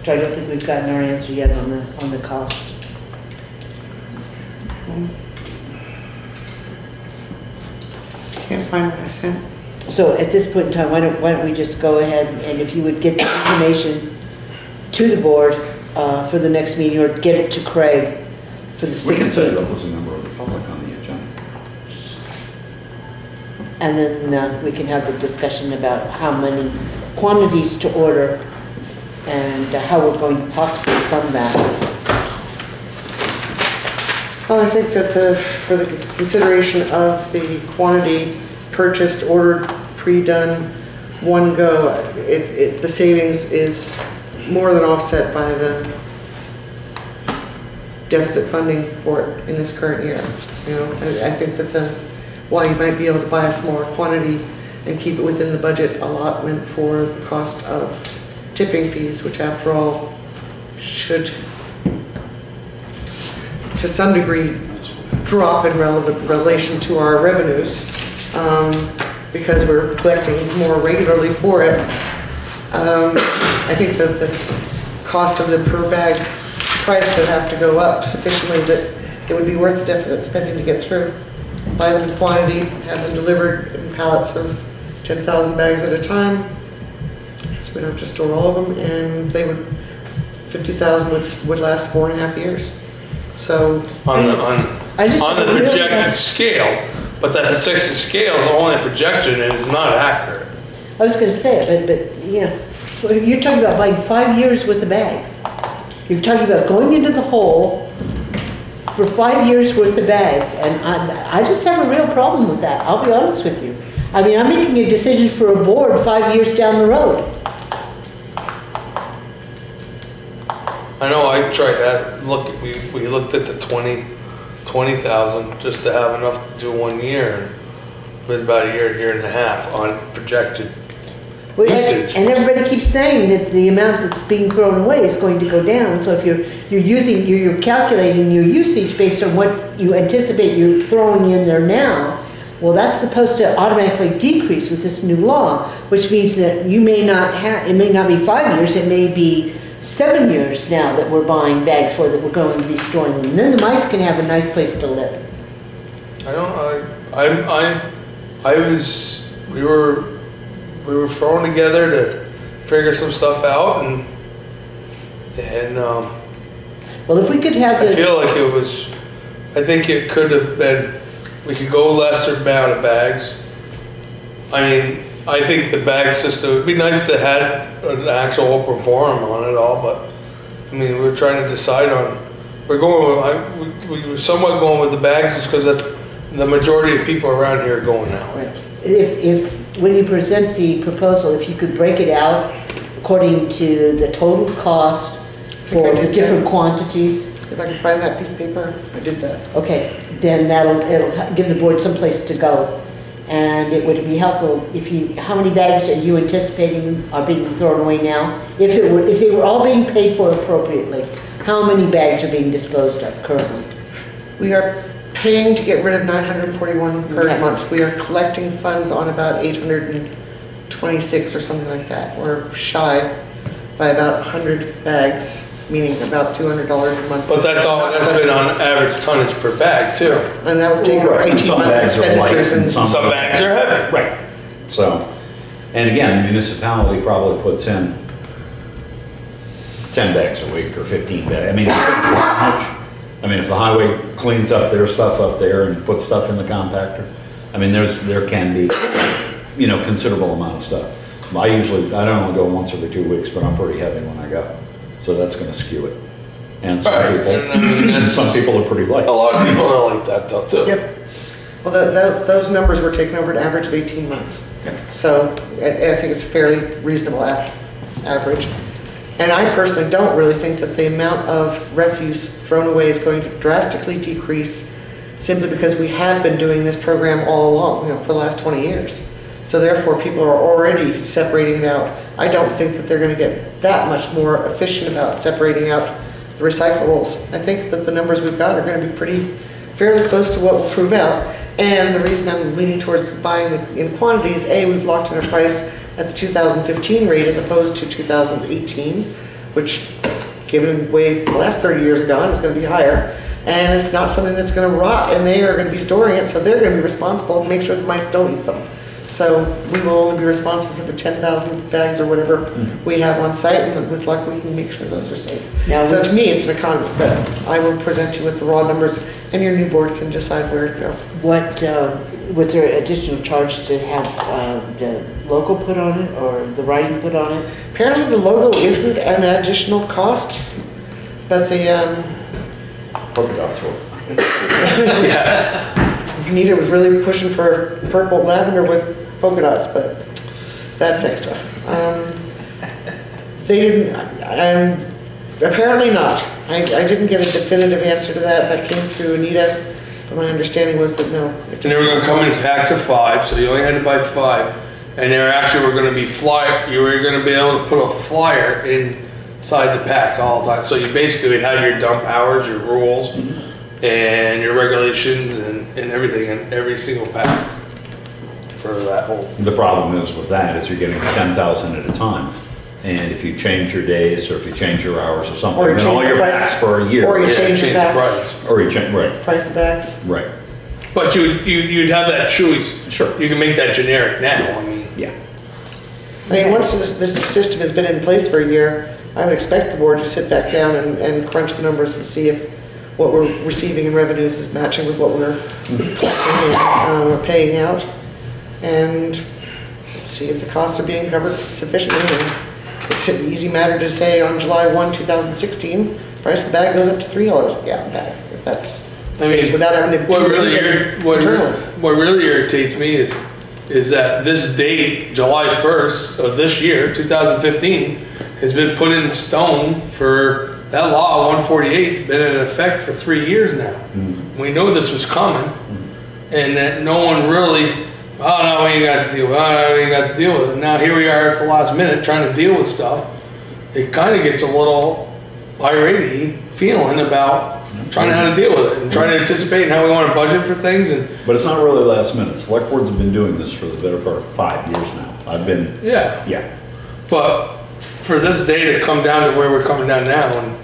S1: So I don't think we've gotten our answer yet on the cost.
S2: Can't find what I sent.
S1: So at this point in time, why don't we just go ahead and if you would get the information to the board for the next meeting, or get it to Craig for the
S3: we can set it
S1: 16th.
S3: up as a member of the public on the agenda.
S1: And then we can have the discussion about how many quantities to order and how we're going to possibly fund that.
S2: Well, I think that for the consideration of the quantity purchased, ordered, pre-done, one go, the savings is more than offset by the deficit funding for it in this current year. You know, I think that while you might be able to buy a smaller quantity and keep it within the budget allotment for the cost of tipping fees, which after all should, to some degree, drop in relation to our revenues, because we're collecting more regularly for it. I think that the cost of the per bag price would have to go up sufficiently that it would be worth the deficit spending to get through. Buy them in quantity, have them delivered in pallets of 10,000 bags at a time, so we don't have to store all of them, and they would, 50,000 would last 4.5 years. So
S4: On the projected scale, but that projected scale is only a projection and it's not accurate.
S1: I was gonna say it, but, yeah. Well, you're talking about buying 5 years worth of bags. You're talking about going into the hole for 5 years worth of bags, and I just have a real problem with that, I'll be honest with you. I mean, I'm making a decision for a board 5 years down the road.
S4: I know I tried that, we looked at the 20,000 just to have enough to do 1 year. It was about a year and a half on projected
S1: Well,
S4: usage.
S1: and everybody keeps saying that the amount that's being thrown away is going to go down. So if you're calculating your usage based on what you anticipate you're throwing in there now, well, that's supposed to automatically decrease with this new law, which means that you may not have, it may not be 5 years, it may be 7 years now that we're buying bags for, that we're going to be storing them. And then the mice can have a nice place to live.
S4: We were throwing together to figure some stuff out, and
S1: Well, if we could have
S4: I feel like I think it could have been, we could go lesser amount of bags. I mean, I think the bag system, it'd be nice to have an actual open forum on it all, but I mean, we're trying to decide on, we were somewhat going with the bags just because that's the majority of people around here are going now.
S1: Right. When you present the proposal, if you could break it out according to the total cost for the different quantities.
S2: if I can find that piece of paper, I did that.
S1: Okay, then it'll give the board some place to go. And it would be helpful how many bags are you anticipating are being thrown away now? If they were all being paid for appropriately, how many bags are being disposed of currently?
S2: We are paying to get rid of 941 per
S1: Okay.
S2: month. We are collecting funds on about 826 or something like that. We're shy by about 100 bags, meaning about $200 a month.
S4: But that's been on average tonnage per bag too.
S2: And that was taking
S3: Right,
S2: 18
S3: some
S2: months
S3: bags are light
S2: expenditures
S3: and
S2: and
S4: Some bags are heavy.
S3: Right. So, and again, the municipality probably puts in 10 bags a week or 15 bags. I mean, how much? I mean, if the highway cleans up their stuff up there and puts stuff in the compactor, I mean, there can be, considerable amount of stuff. I don't only go once every 2 weeks, but I'm pretty heavy when I go. So that's gonna skew it. And some
S4: Right,
S3: people,
S4: and I mean,
S3: some people are pretty light.
S4: A lot of people are like that though too.
S2: Yep. Well, those numbers were taken over an average of 18 months.
S3: Okay.
S2: So I think it's a fairly reasonable average. And I personally don't really think that the amount of refuse thrown away is going to drastically decrease simply because we have been doing this program all along, for the last 20 years. So therefore, people are already separating it out. I don't think that they're going to get that much more efficient about separating out the recyclables. I think that the numbers we've got are going to be fairly close to what will prove out. And the reason I'm leaning towards buying in quantities, we've locked in a price at the 2015 rate as opposed to 2018, which, given the way the last 30 years have gone, is going to be higher. And it's not something that's going to rot, and they are going to be storing it, so they're going to be responsible to make sure the mice don't eat them. So we will only be responsible for the 10,000 bags or whatever we have on site, and with luck we can make sure those are safe.
S1: Now,
S2: so to me, it's an economy, but I will present you with the raw numbers, and your new board can decide where to go.
S1: Was there additional charge to have the logo put on it or the writing put on it?
S2: Apparently the logo isn't an additional cost, but the
S3: Polka dots were.
S2: Anita was really pushing for purple lavender with polka dots, but that's extra. They didn't, apparently not. I didn't get a definitive answer to that. That came through Anita, but my understanding was that no.
S4: And they were gonna come in packs of 5, so you only had to buy 5. And there actually were gonna be you were gonna be able to put a flyer inside the pack all the time. So you basically would have your dump hours, your rules, and your regulations and everything in every single pack for that whole.
S3: The problem is with that is you're getting 10,000 at a time. And if you change your days, or if you change your hours or something,
S2: Or you
S3: then
S2: change
S3: all
S2: the
S3: your
S2: price.
S3: backs for a year.
S2: Or you
S4: Yeah,
S2: change the
S4: the
S2: backs,
S4: price.
S3: Or you change, right,
S2: price of backs.
S3: right,
S4: But you'd have that choice.
S3: Sure.
S4: You can make that generic now, I mean.
S3: yeah.
S2: I mean, once this system has been in place for a year, I would expect the board to sit back down and crunch the numbers and see if what we're receiving in revenues is matching with what we're collecting and we're paying out. And see if the costs are being covered sufficiently. And it's an easy matter to say on July 1, 2016, price of the bag goes up to $3 a gallon bag, if that's the case, without having to.
S4: What
S2: internally.
S4: really irritates me is that this date, July 1st of this year, 2015, has been put in stone for, that law 148's been in effect for 3 years now. We know this was coming, and that no one really, oh no, we ain't got to deal with it, oh, we ain't got to deal with it. Now here we are at the last minute trying to deal with stuff. It kind of gets a little irate feeling about trying to how to deal with it and trying to anticipate how we want to budget for things. And
S3: But it's not really last minute. Select boards have been doing this for the better part of 5 years now. I've been,
S4: yeah,
S3: yeah.
S4: but for this day to come down to where we're coming down now and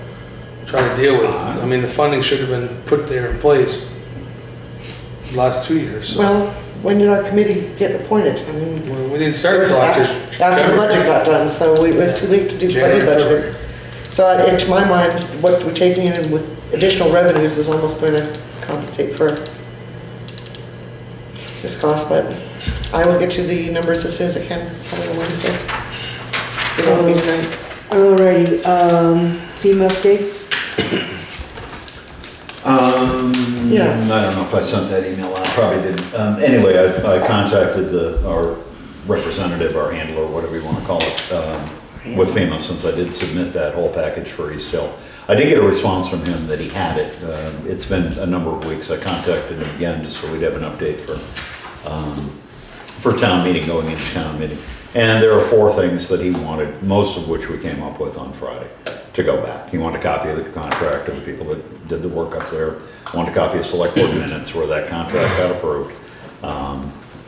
S4: trying to deal with it, I mean, the funding should have been put there in place the last 2 years. So.
S2: Well, when did our committee get appointed? I mean,
S4: Well, we didn't
S2: it
S4: start
S2: was
S4: until
S2: after the budget got done, so it was too late to do
S4: January,
S2: budget budget.
S4: February.
S2: So to my mind, what we're taking in with additional revenues is almost going to compensate for this cost, but I will get you the numbers as soon as I can, probably on Wednesday. It won't be tonight.
S1: Alrighty, FEMA update?
S2: Yeah.
S3: I don't know if I sent that email out, probably didn't. Anyway, I contacted our representative, our handler, whatever you want to call it, with FEMA, since I did submit that whole package for East Hill. I did get a response from him that he had it. It's been a number of weeks. I contacted him again just so we'd have an update for town meeting, going into town meeting. And there are 4 things that he wanted, most of which we came up with on Friday, to go back. He wanted a copy of the contract of the people that did the work up there. Wanted a copy of select board minutes where that contract got approved. I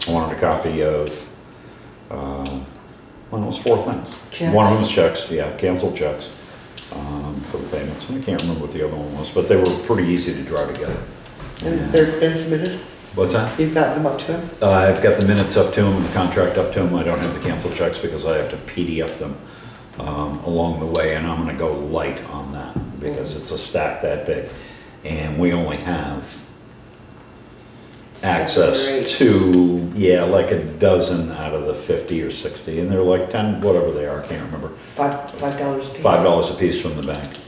S3: wanted a copy of, well, it was 4 things.
S2: Checks.
S3: One of them was checks, yeah, canceled checks for the payments. I can't remember what the other one was, but they were pretty easy to draw together.
S2: And they've been submitted?
S3: What's that?
S2: You've got them up to him?
S3: I've got the minutes up to him and the contract up to him. I don't have the canceled checks because I have to PDF them along the way, and I'm gonna go light on that because it's a stack that big. And we only have access
S1: 7 or 8.
S3: to, yeah, like a dozen out of the 50 or 60, and they're like 10, whatever they are, I can't remember.
S1: $5 a piece.
S3: $5 a piece from the bank.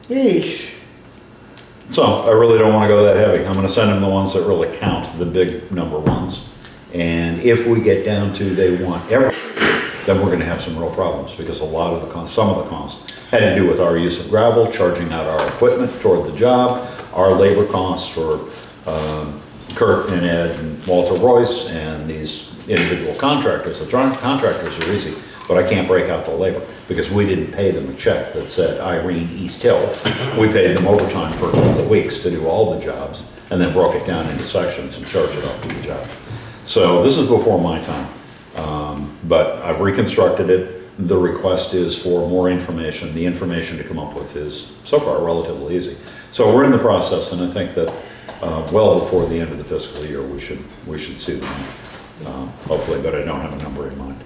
S2: Yeesh.
S3: So I really don't want to go that heavy. I'm going to send them the ones that really count, the big number ones. And if we get down to they want everything, then we're going to have some real problems because a lot of the costs, some of the costs had to do with our use of gravel, charging out our equipment toward the job, our labor costs for Kurt and Ed and Walter Royce and these individual contractors. The contractors are easy, but I can't break out the labor because we didn't pay them a check that said Irene East Hill. We paid them overtime for a couple of weeks to do all the jobs and then broke it down into sections and charged it off to the job. So this is before my time, but I've reconstructed it. The request is for more information. The information to come up with is so far relatively easy. So we're in the process, and I think that well before the end of the fiscal year we should see the money, hopefully, but I don't have a number in mind.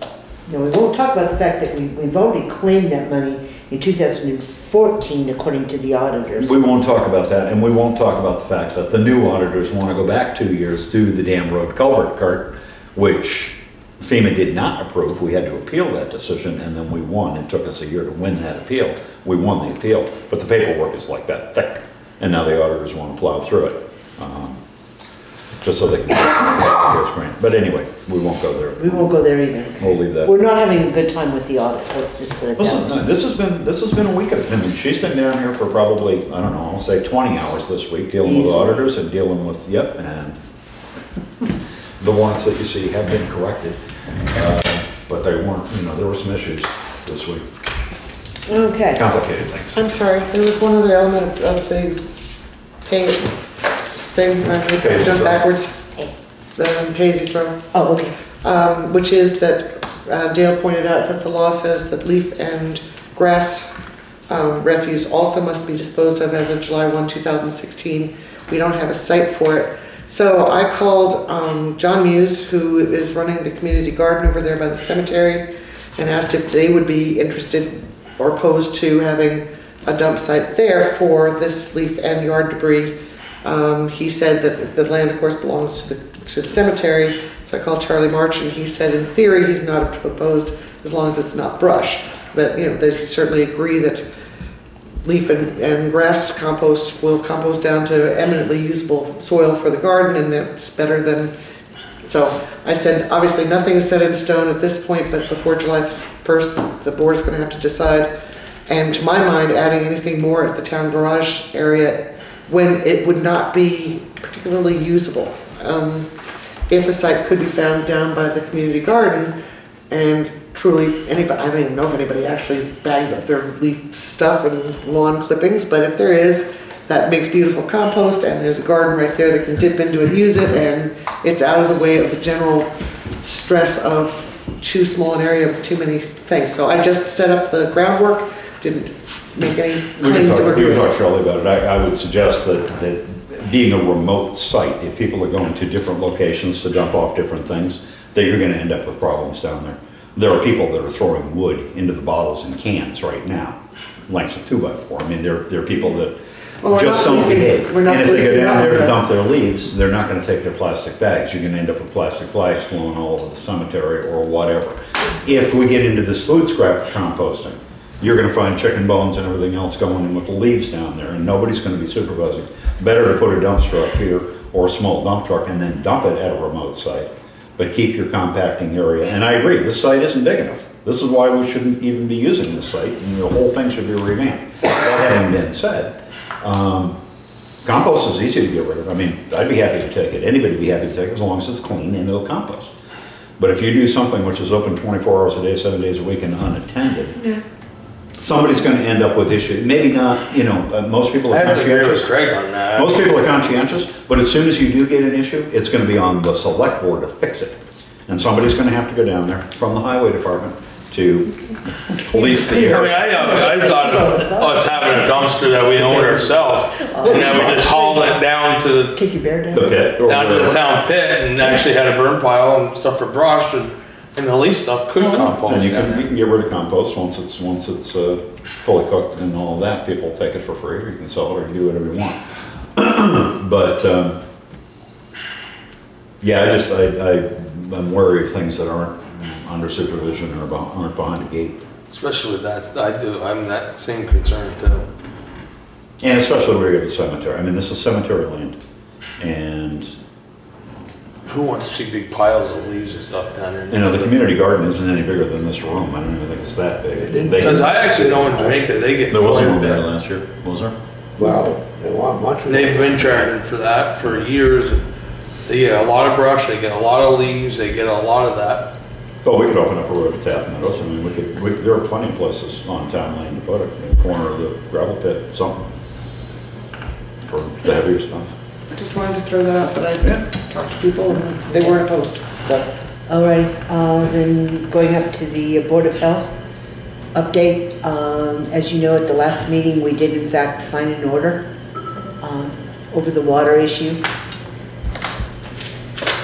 S1: No, we won't talk about the fact that we've already claimed that money in 2014, according to the auditors.
S3: We won't talk about that, and we won't talk about the fact that the new auditors want to go back 2 years, do the damn road culvert cart, which FEMA did not approve. We had to appeal that decision, and then we won. It took us a year to win that appeal. We won the appeal, but the paperwork is like that thick, and now the auditors want to plow through it, just so they can get the grant. But anyway, we won't go there.
S1: We won't go there either.
S3: We'll leave that.
S1: We're not having a good time with the audit, let's just put it
S3: Listen,
S1: down.
S3: no, this has been a week of it. I mean, she's been down here for probably, I don't know, I'll say 20 hours this week, dealing with
S1: Easy.
S3: auditors and dealing with, yep, and the warrants that you see have been corrected, but they weren't, there were some issues this week,
S1: Okay.
S3: complicated things.
S2: I'm sorry, there was one other element of the pay thing,
S3: Pay-as-you-throw.
S2: jump backwards, the pay-as-you-throw.
S1: Oh, okay.
S2: Which is that Dale pointed out that the law says that leaf and grass refuse also must be disposed of as of July 1, 2016. We don't have a site for it. So I called John Muse, who is running the community garden over there by the cemetery, and asked if they would be interested or opposed to having a dump site there for this leaf and yard debris. He said that the land, of course, belongs to the cemetery. So I called Charlie March, and he said in theory he's not opposed as long as it's not brush. But you know, they certainly agree that leaf and grass compost will compost down to eminently usable soil for the garden, and that's better than. So I said, obviously nothing is set in stone at this point, but before July 1st, the board is going to have to decide. And to my mind, adding anything more at the town garage area when it would not be particularly usable. If a site could be found down by the community garden, and truly anybody, I don't even know if anybody actually bags up their leaf stuff and lawn clippings, but if there is, that makes beautiful compost, and there's a garden right there that can dip into and use it, and it's out of the way of the general stress of too small an area with too many things. So I just set up the groundwork, didn't make any claims that we're
S3: We can
S2: doing.
S3: talk Charlie about it. I would suggest that being a remote site, if people are going to different locations to dump off different things, that you're gonna end up with problems down there. There are people that are throwing wood into the bottles and cans right now, lengths of 2x4. I mean, there are people that
S2: Well, we're
S3: just
S2: not
S3: don't
S2: policing-
S3: behave.
S2: we're not
S3: And if they go
S2: policing
S3: down
S2: that,
S3: there to
S2: but-
S3: dump their leaves, they're not gonna take their plastic bags. You're gonna end up with plastic flags blowing all over the cemetery or whatever. If we get into this food scrap composting, you're gonna find chicken bones and everything else going in with the leaves down there, and nobody's gonna be supervising. Better to put a dumpster up here or a small dump truck and then dump it at a remote site, but keep your compacting area. And I agree, this site isn't big enough. This is why we shouldn't even be using this site, and the whole thing should be revamped. That having been said, compost is easy to get rid of. I mean, I'd be happy to take it. Anybody'd be happy to take it as long as it's clean and it'll compost. But if you do something which is open 24 hours a day, 7 days a week and unattended, somebody's gonna end up with issues. Maybe not, you know, most people
S4: I
S3: are
S4: have to agree with
S3: conscientious.
S4: Craig on that.
S3: Most people are conscientious, but as soon as you do get an issue, it's gonna be on the select board to fix it. And somebody's gonna have to go down there from the highway department to police the
S4: I mean,
S3: area.
S4: I thought of us having a dumpster that we own ourselves, and then we just hauled it down to,
S1: Take your bear down.
S3: The pit or
S4: down to the
S3: whatever.
S4: town pit, and actually had a burn pile and stuff for brush, and the leaf stuff could compost
S3: And you
S4: down
S3: can, you
S4: there.
S3: can get rid of compost once it's fully cooked and all that. People take it for free, or you can sell it, or you can do whatever you want. But, yeah, I'm wary of things that aren't under supervision or aren't behind a gate.
S4: Especially with that, I'm that same concern too.
S3: And especially where you have the cemetery. I mean, this is cemetery land. And,
S4: Who wants to see big piles of leaves and stuff down there?
S3: you know, the community garden isn't any bigger than this room. I don't even think it's that big.
S4: Because I actually know in Jamaica, they get
S3: There wasn't
S4: quite
S3: one
S4: a
S3: there
S4: bit.
S3: last year, was there?
S6: Well, they want much.
S4: And they've been charging for that for years. They get a lot of brush, they get a lot of leaves, they get a lot of that.
S3: Well, we could open up a road to Taft Meadows. I mean, there are plenty of places on town lane to put it, in the corner of the gravel pit, something, for the heavier stuff.
S2: I just wanted to throw that out, that I talked to people and they weren't opposed, so.
S1: Alrighty, then going up to the Board of Health update. As you know, at the last meeting, we did in fact sign an order over the water issue.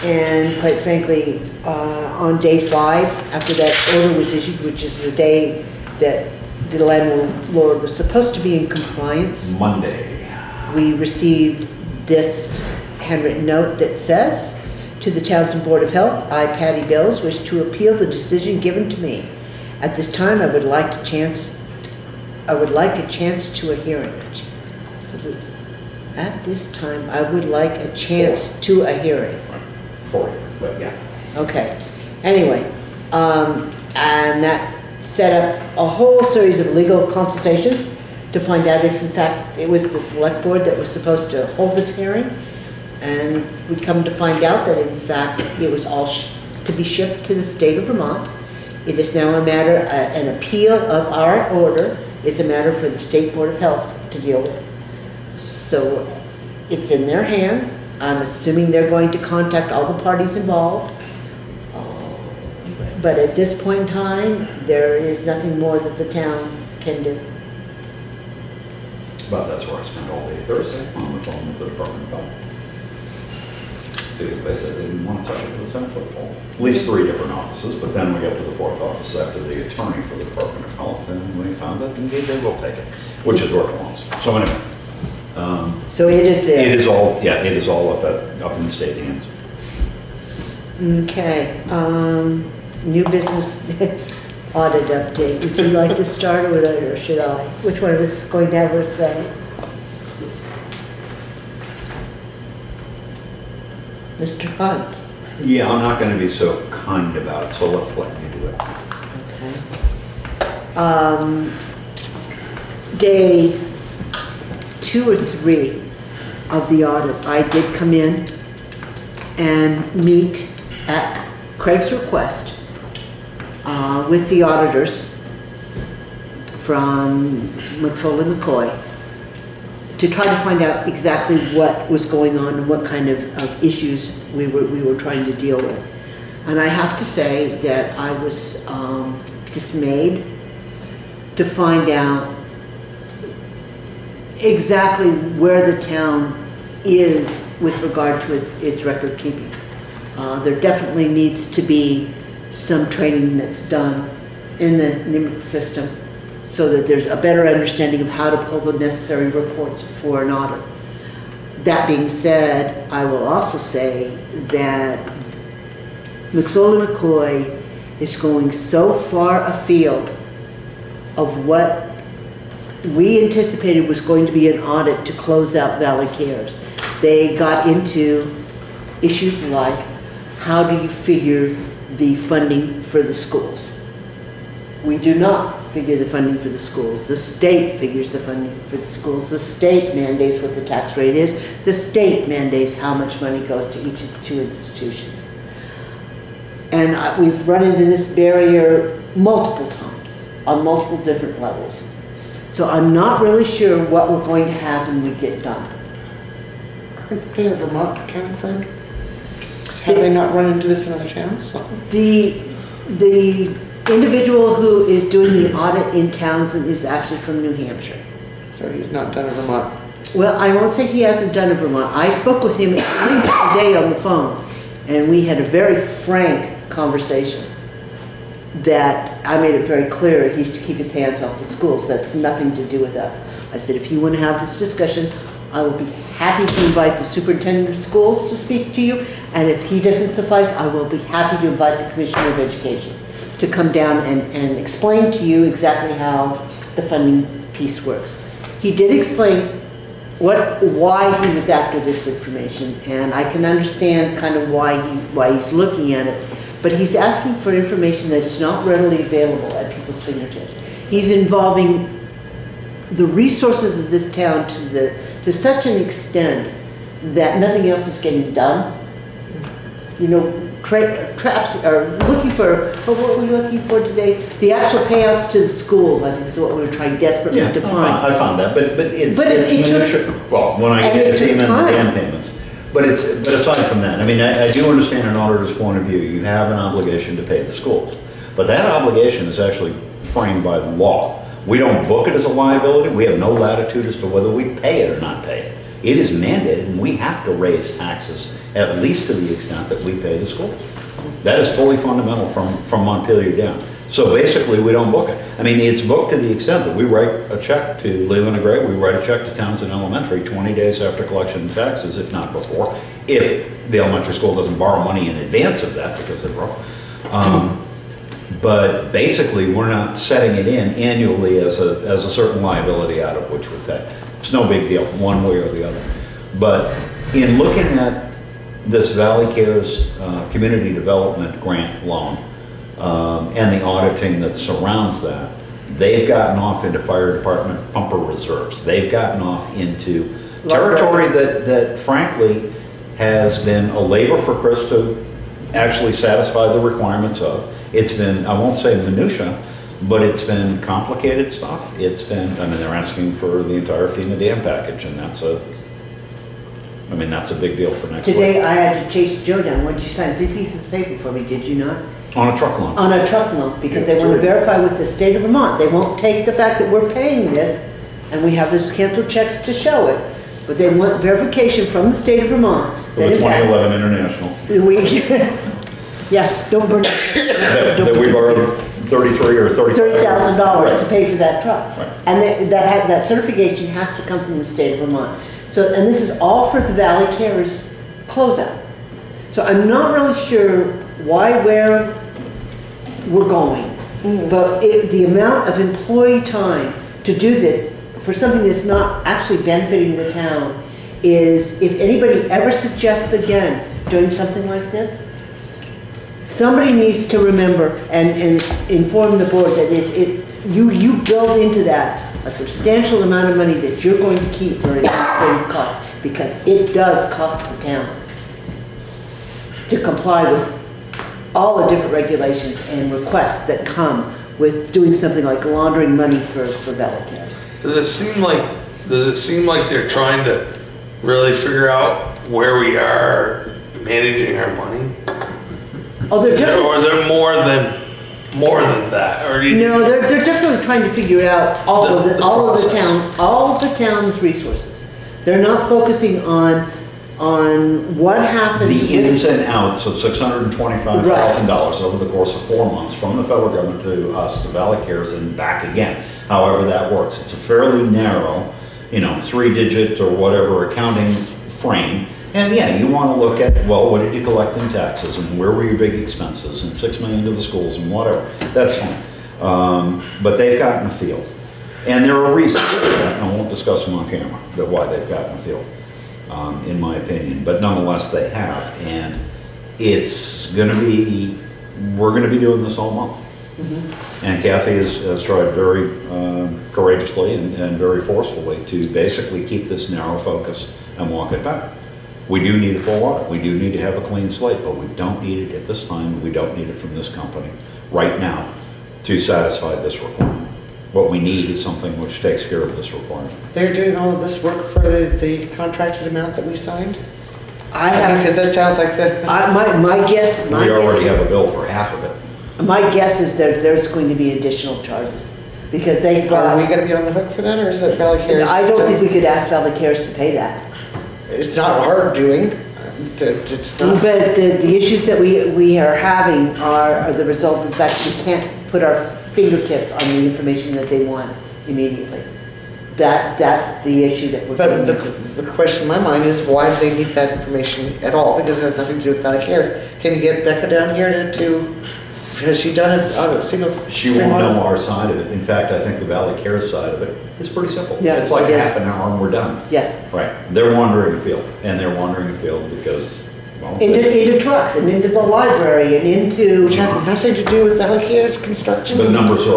S1: And quite frankly, on day 5, after that order was issued, which is the day that the landlord was supposed to be in compliance,
S3: Monday.
S1: we received this handwritten note that says, "To the Townshend Board of Health, I, Patty Bills, wish to appeal the decision given to me. At this time, I would like a chance to a hearing." At this time, I would like a chance to a hearing.
S3: For you, but yeah.
S1: Okay, anyway, and that set up a whole series of legal consultations to find out if in fact it was the select board that was supposed to hold this hearing. And we come to find out that in fact it was all to be shipped to the state of Vermont. It is now a matter, an appeal of our order is a matter for the State Board of Health to deal with. So it's in their hands. I'm assuming they're going to contact all the parties involved. But at this point in time, there is nothing more that the town can do.
S3: But that's where I spent all day Thursday on the phone with the Department of Health. Because they said they didn't want to touch it with a 10-foot pole. At least 3 different offices, but then we got to the 4th office after the attorney for the Department of Health, and we found that indeed they will take it, which is where it belongs. So anyway.
S1: So it is there.
S3: It is all, yeah, it is all up in the state hands.
S1: Okay, new business audit update. Would you like to start with it, or should I? Which one of us is going to have her say? Mr. Hunt.
S3: Yeah, I'm not going to be so kind about it, so let's let you do it.
S1: Okay. Day 2 or 3 of the audit, I did come in and meet at Craig's request with the auditors from McSorley McCoy to try to find out exactly what was going on and what kind of issues we were trying to deal with. And I have to say that I was dismayed to find out exactly where the town is with regard to its record keeping. There definitely needs to be some training that's done in the NIMRIC system so that there's a better understanding of how to pull the necessary reports for an audit. That being said, I will also say that McSorley McCoy is going so far afield of what we anticipated was going to be an audit to close out Valley Cares. They got into issues like, how do you figure the funding for the schools? We do not figure the funding for the schools. The state figures the funding for the schools. The state mandates what the tax rate is. The state mandates how much money goes to each of the 2 institutions. And we've run into this barrier multiple times on multiple different levels. So I'm not really sure what we're going to have when we get done.
S2: Aren't they a Vermont accounting firm? Have they not run into this in other towns?
S1: The individual who is doing the audit in Townshend is actually from New Hampshire.
S2: So he's not done a Vermont.
S1: Well, I won't say he hasn't done a Vermont. I spoke with him today on the phone, and we had a very frank conversation that I made it very clear he's to keep his hands off the schools. That's nothing to do with us. I said, if you want to have this discussion, I will be happy to invite the superintendent of schools to speak to you, and if he doesn't suffice, I will be happy to invite the Commissioner of Education to come down and explain to you exactly how the funding piece works. He did explain why he was after this information, and I can understand kind of why he's looking at it, but he's asking for information that is not readily available at people's fingertips. He's involving the resources of this town to such an extent that nothing else is getting done. You know, traps are looking for, what were we looking for today? The actual payouts to the schools, I think is what we were trying desperately to find.
S3: I found that, but it's
S1: minutia.
S3: Well, when I get to payment and payments. But aside from that, I mean, I do understand an auditor's point of view. You have an obligation to pay the schools. But that obligation is actually framed by the law. We don't book it as a liability. We have no latitude as to whether we pay it or not pay it. It is mandated, and we have to raise taxes at least to the extent that we pay the schools. That is fully fundamental from Montpelier down. So basically, we don't book it. I mean, it's booked to the extent that we write a check to Leland and Gray, we write a check to Townshend Elementary 20 days after collection of taxes, if not before, if the elementary school doesn't borrow money in advance of that because they're broke. But basically, we're not setting it in annually as a certain liability out of which we pay. It's no big deal, one way or the other. But in looking at this Valley Cares Community Development Grant loan and the auditing that surrounds that, they've gotten off into fire department pumper reserves. They've gotten off into territory that frankly has been a labor for Chris to actually satisfy the requirements of. It's been, I won't say minutia, but it's been complicated stuff. It's been, I mean, they're asking for the entire FEMA dam package, and that's a I mean, that's a big deal for next
S1: Today,
S3: week.
S1: I had to chase Joe down. What'd you sign? 3 pieces of paper for me, did you not?
S3: On a truck loan.
S1: On a truck loan, because they want to verify with the state of Vermont. They won't take the fact that we're paying this, and we have those canceled checks to show it. But they want verification from the state of Vermont.
S3: For the 2011 International.
S1: Yeah, don't burn it.
S3: That we borrowed $33,000 or
S1: $30,000 to pay for that truck.
S3: Right.
S1: And that certification has to come from the state of Vermont. So, and this is all for the Valley Cares closeout. So I'm not really sure where we're going. But the amount of employee time to do this for something that's not actually benefiting the town is, if anybody ever suggests again doing something like this, somebody needs to remember and inform the board that you build into that a substantial amount of money that you're going to keep for administrative costs, because it does cost the town to comply with all the different regulations and requests that come with doing something like laundering money for Valley Cares.
S4: Does it seem like they're trying to really figure out where we are managing our money?
S1: Oh, they're definitely.
S4: Or is it more than that? Or do you
S1: No, they're definitely trying to figure out all of the town's resources. They're not focusing on what happened.
S3: The ins and outs of $625,000 over the course of 4 months from the federal government to us, to Valley Cares, and back again. However that works. It's a fairly narrow, 3-digit or whatever accounting frame. And yeah, you want to look at, well, what did you collect in taxes, and where were your big expenses, and $6 million to the schools, and whatever. That's fine. But they've gotten a feel. And there are reasons for that, and I won't discuss them on camera, that why they've gotten a feel, in my opinion. But nonetheless, they have. And it's going to be, we're going to be doing this all month. Mm-hmm. And Kathy has tried very courageously and very forcefully to basically keep this narrow focus and walk it back. We do need a full audit. We do need to have a clean slate, but we don't need it at this time. We don't need it from this company right now to satisfy this requirement. What we need is something which takes care of this requirement.
S2: They're doing all of this work for the contracted amount that we signed?
S1: I have,
S2: Because that sounds like the...
S1: my guess.
S3: We already have a bill for half of it.
S1: My guess is that there's going to be additional charges because they
S2: Are
S1: brought.
S2: we gonna be on the hook for that, or is that Valley Cares?
S1: I don't think we could ask Valley Cares to pay that.
S2: It's not hard doing. It's not.
S1: But the issues that we are having are the result of the fact we can't put our fingertips on the information that they want immediately. That's the issue that we're.
S2: But the question in my mind is, why do they need that information at all? Because it has nothing to do with Valley Cares. Can you get Becca down here to has she done a single?
S3: She won't know our side of it. In fact, I think the Valley Cares side of it is pretty simple.
S1: Yeah,
S3: it's like
S1: yes.
S3: half an hour and we're done.
S1: Yeah.
S3: Right. They're wandering afield, and they're wandering afield because, well,
S1: into trucks and into the library and into.
S2: Which has nothing to do with Valley Cares construction.
S3: But numbers are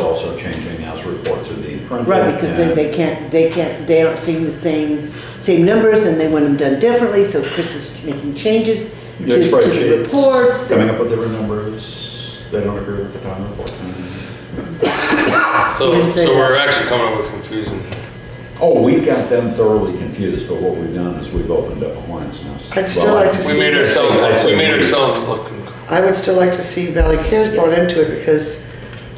S3: also changing as reports are being printed.
S1: Right, because they aren't seeing the same numbers, and they want them done differently. So Chris is making changes to the reports.
S3: Coming up with different numbers. They don't agree with the town report.
S4: So we're actually coming up with confusion.
S3: Oh, we've got them thoroughly confused, but what we've done is we've opened up a hornet's nest.
S2: I'd still like to see.
S4: We made ourselves look.
S2: I would still like to see Valley Cares brought into it, because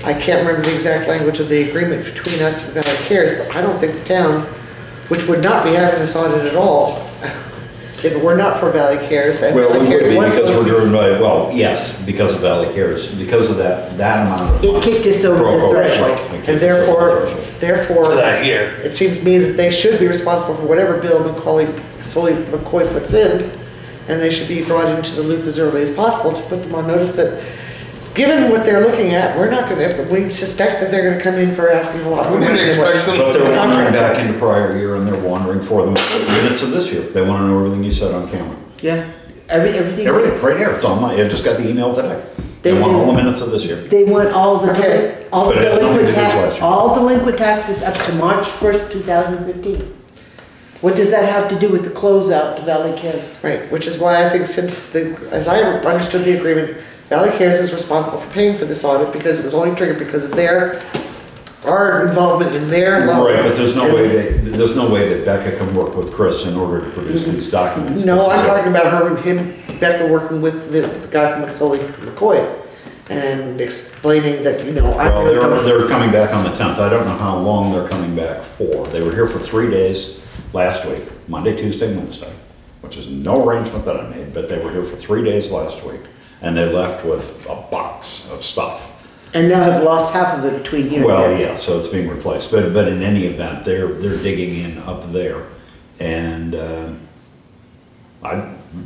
S2: I can't remember the exact language of the agreement between us and Valley Cares, but I don't think the town, which would not be having this audit at all, if it were not for Valley Cares, and
S3: Well,
S2: Valley
S3: it would
S2: Cares
S3: be
S2: was.
S3: because we're driven by, well, yes, because of Valley Cares, because of that amount of money.
S1: It kicked us over the threshold.
S2: And therefore,
S4: For that year.
S2: it seems to me that they should be responsible for whatever bill McCoy puts in, and they should be brought into the loop as early as possible to put them on notice that, given what they're looking at, we suspect that they're gonna come in for asking a lot more
S4: We
S2: money.
S4: didn't expect them
S3: But
S4: to
S3: they're wandering back
S4: contract.
S3: into prior year, and they're wandering for the minutes of this year. They want to know everything you said on camera.
S1: Yeah, everything.
S3: Everything, right here, it's on I just got the email today. They want all the minutes of this year.
S1: They want all the,
S2: Okay.
S3: But it has nothing to do with last year.
S1: all delinquent taxes up to March 1st, 2015. What does that have to do with the closeout to Valley Cares?
S2: Right, which is why I think as I understood the agreement, Valley Cares is responsible for paying for this audit, because it was only triggered because of their our involvement in their level.
S3: Right, but there's no way that Becca can work with Chris in order to produce these documents.
S2: No, I'm talking about Becca working with the guy from McCoy and explaining that, you know, I
S3: Well,
S2: really don't.
S3: they're coming back on the 10th. I don't know how long they're coming back for. They were here for 3 days last week, Monday, Tuesday, Wednesday, which is no arrangement that I made, but they were here for 3 days last week, and they left with a box of stuff.
S1: And now have lost half of it between here and
S3: Well,
S1: there.
S3: yeah, so it's being replaced, but in any event, they're digging in up there, and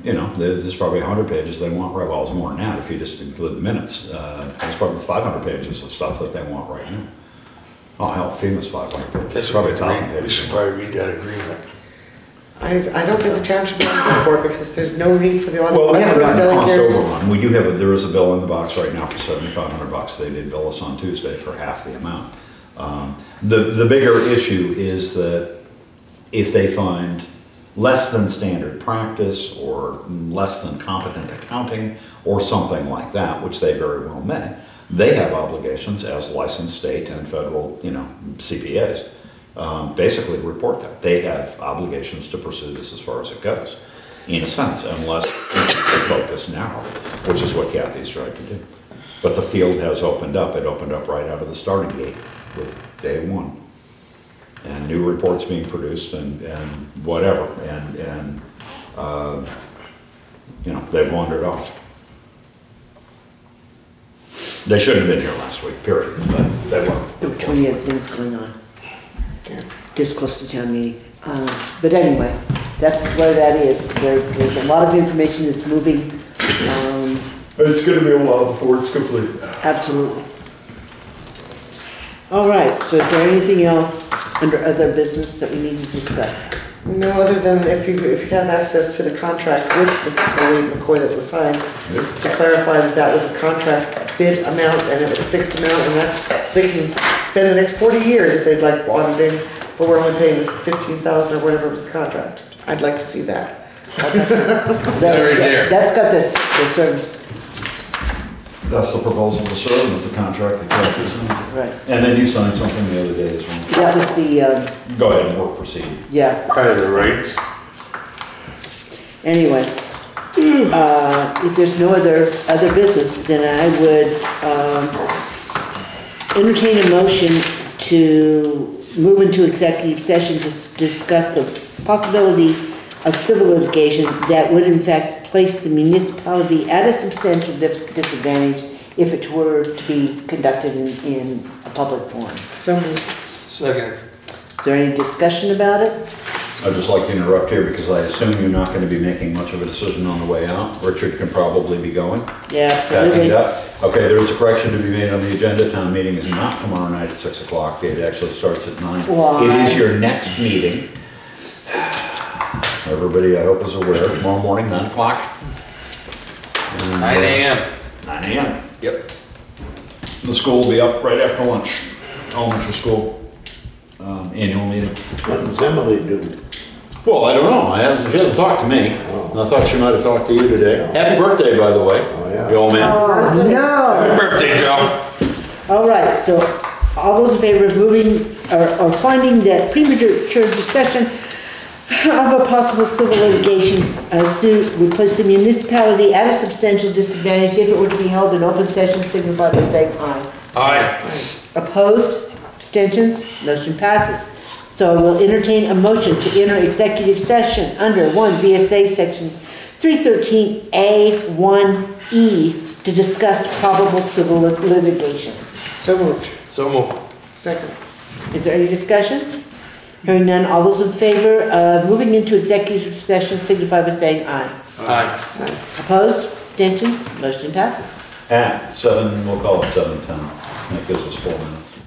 S3: there's probably 100 pages they want right. Well, it's more than that if you just include the minutes. There's probably 500 pages of stuff that they want right now. Oh hell, FEMA's 500 pages.
S4: Guess
S3: Probably
S4: we
S3: 1,000 pages.
S4: should probably read that agreement.
S2: I don't think the town should be looking for it because there's no need for the audit.
S3: Well, we haven't gotten a cost
S2: There's-
S3: overrun. We do have, there is a bill in the box right now for $7,500. They did bill us on Tuesday for half the amount. The bigger issue is that if they find less than standard practice or less than competent accounting or something like that, which they very well may, they have obligations as licensed state and federal, CPAs. Basically report that. They have obligations to pursue this as far as it goes, in a sense, unless the focus narrow, which is what Kathy's tried to do. But the field has opened up. It opened up right out of the starting gate with day one. And new reports being produced and whatever. And they've wandered off. They shouldn't have been here last week, period, but they weren't.
S1: There were too many other things going on. This close to town meeting. But anyway, that's where that is. There's a lot of information that's moving.
S7: It's gonna be a while before it's complete.
S1: Absolutely. All right, so is there anything else under other business that we need to discuss?
S2: No, other than if you have access to the contract with the facility McCoy that was signed, to clarify that that was a contract bid amount and it was a fixed amount, and that's, they can spend the next 40 years if they'd like auditing, but we're only paying $15,000 or whatever was the contract. I'd like to see that.
S4: Right there.
S1: That's got the service,
S3: That's the proposal to serve, is the contract that Kathy signed.
S1: right.
S3: And then you signed something the other day as well.
S1: That was the,
S3: Go ahead and work, proceed.
S1: yeah,
S4: Probably the rates.
S1: anyway. If there's no other business, then I would entertain a motion to move into executive session to discuss the possibility of civil litigation that would in fact place the municipality at a substantial disadvantage if it were to be conducted in a public forum.
S2: So,
S4: Second.
S1: Is there any discussion about it?
S3: I'd just like to interrupt here because I assume you're not going to be making much of a decision on the way out. Richard can probably be going.
S1: Yeah,
S3: Backing
S1: absolutely.
S3: it up. Okay, there is a correction to be made on the agenda. Town meeting is not tomorrow night at 6 o'clock. It actually starts at 9.
S1: Why?
S3: It is your next meeting. Everybody, I hope, is aware. Tomorrow morning, 9 o'clock.
S4: 9 a.m.
S3: 9 a.m. Yep. The school will be up right after lunch. Elementary school annual meeting.
S6: What does Emily do?
S3: Well, I don't know. She hasn't talked to me. I thought she might have talked to you today. Happy birthday, by the way.
S6: Oh, yeah.
S3: The old man.
S1: Oh, no!
S4: Happy birthday, Joe.
S1: All right, so all those in favor of moving or finding that premature discussion of a possible civil litigation suit would place the municipality at a substantial disadvantage if it were to be held in open session, signify by saying aye.
S4: Aye.
S1: Opposed? Abstentions? Motion passes. So we'll entertain a motion to enter executive session under 1 VSA section 313A1E to discuss probable civil litigation.
S2: so moved.
S4: So move.
S2: Second.
S1: Is there any discussion? Hearing none, all those in favor of moving into executive session signify by saying aye.
S4: Aye.
S1: Opposed? Abstentions? Motion passes.
S3: At 7, we'll call it 7:10. That gives us 4 minutes.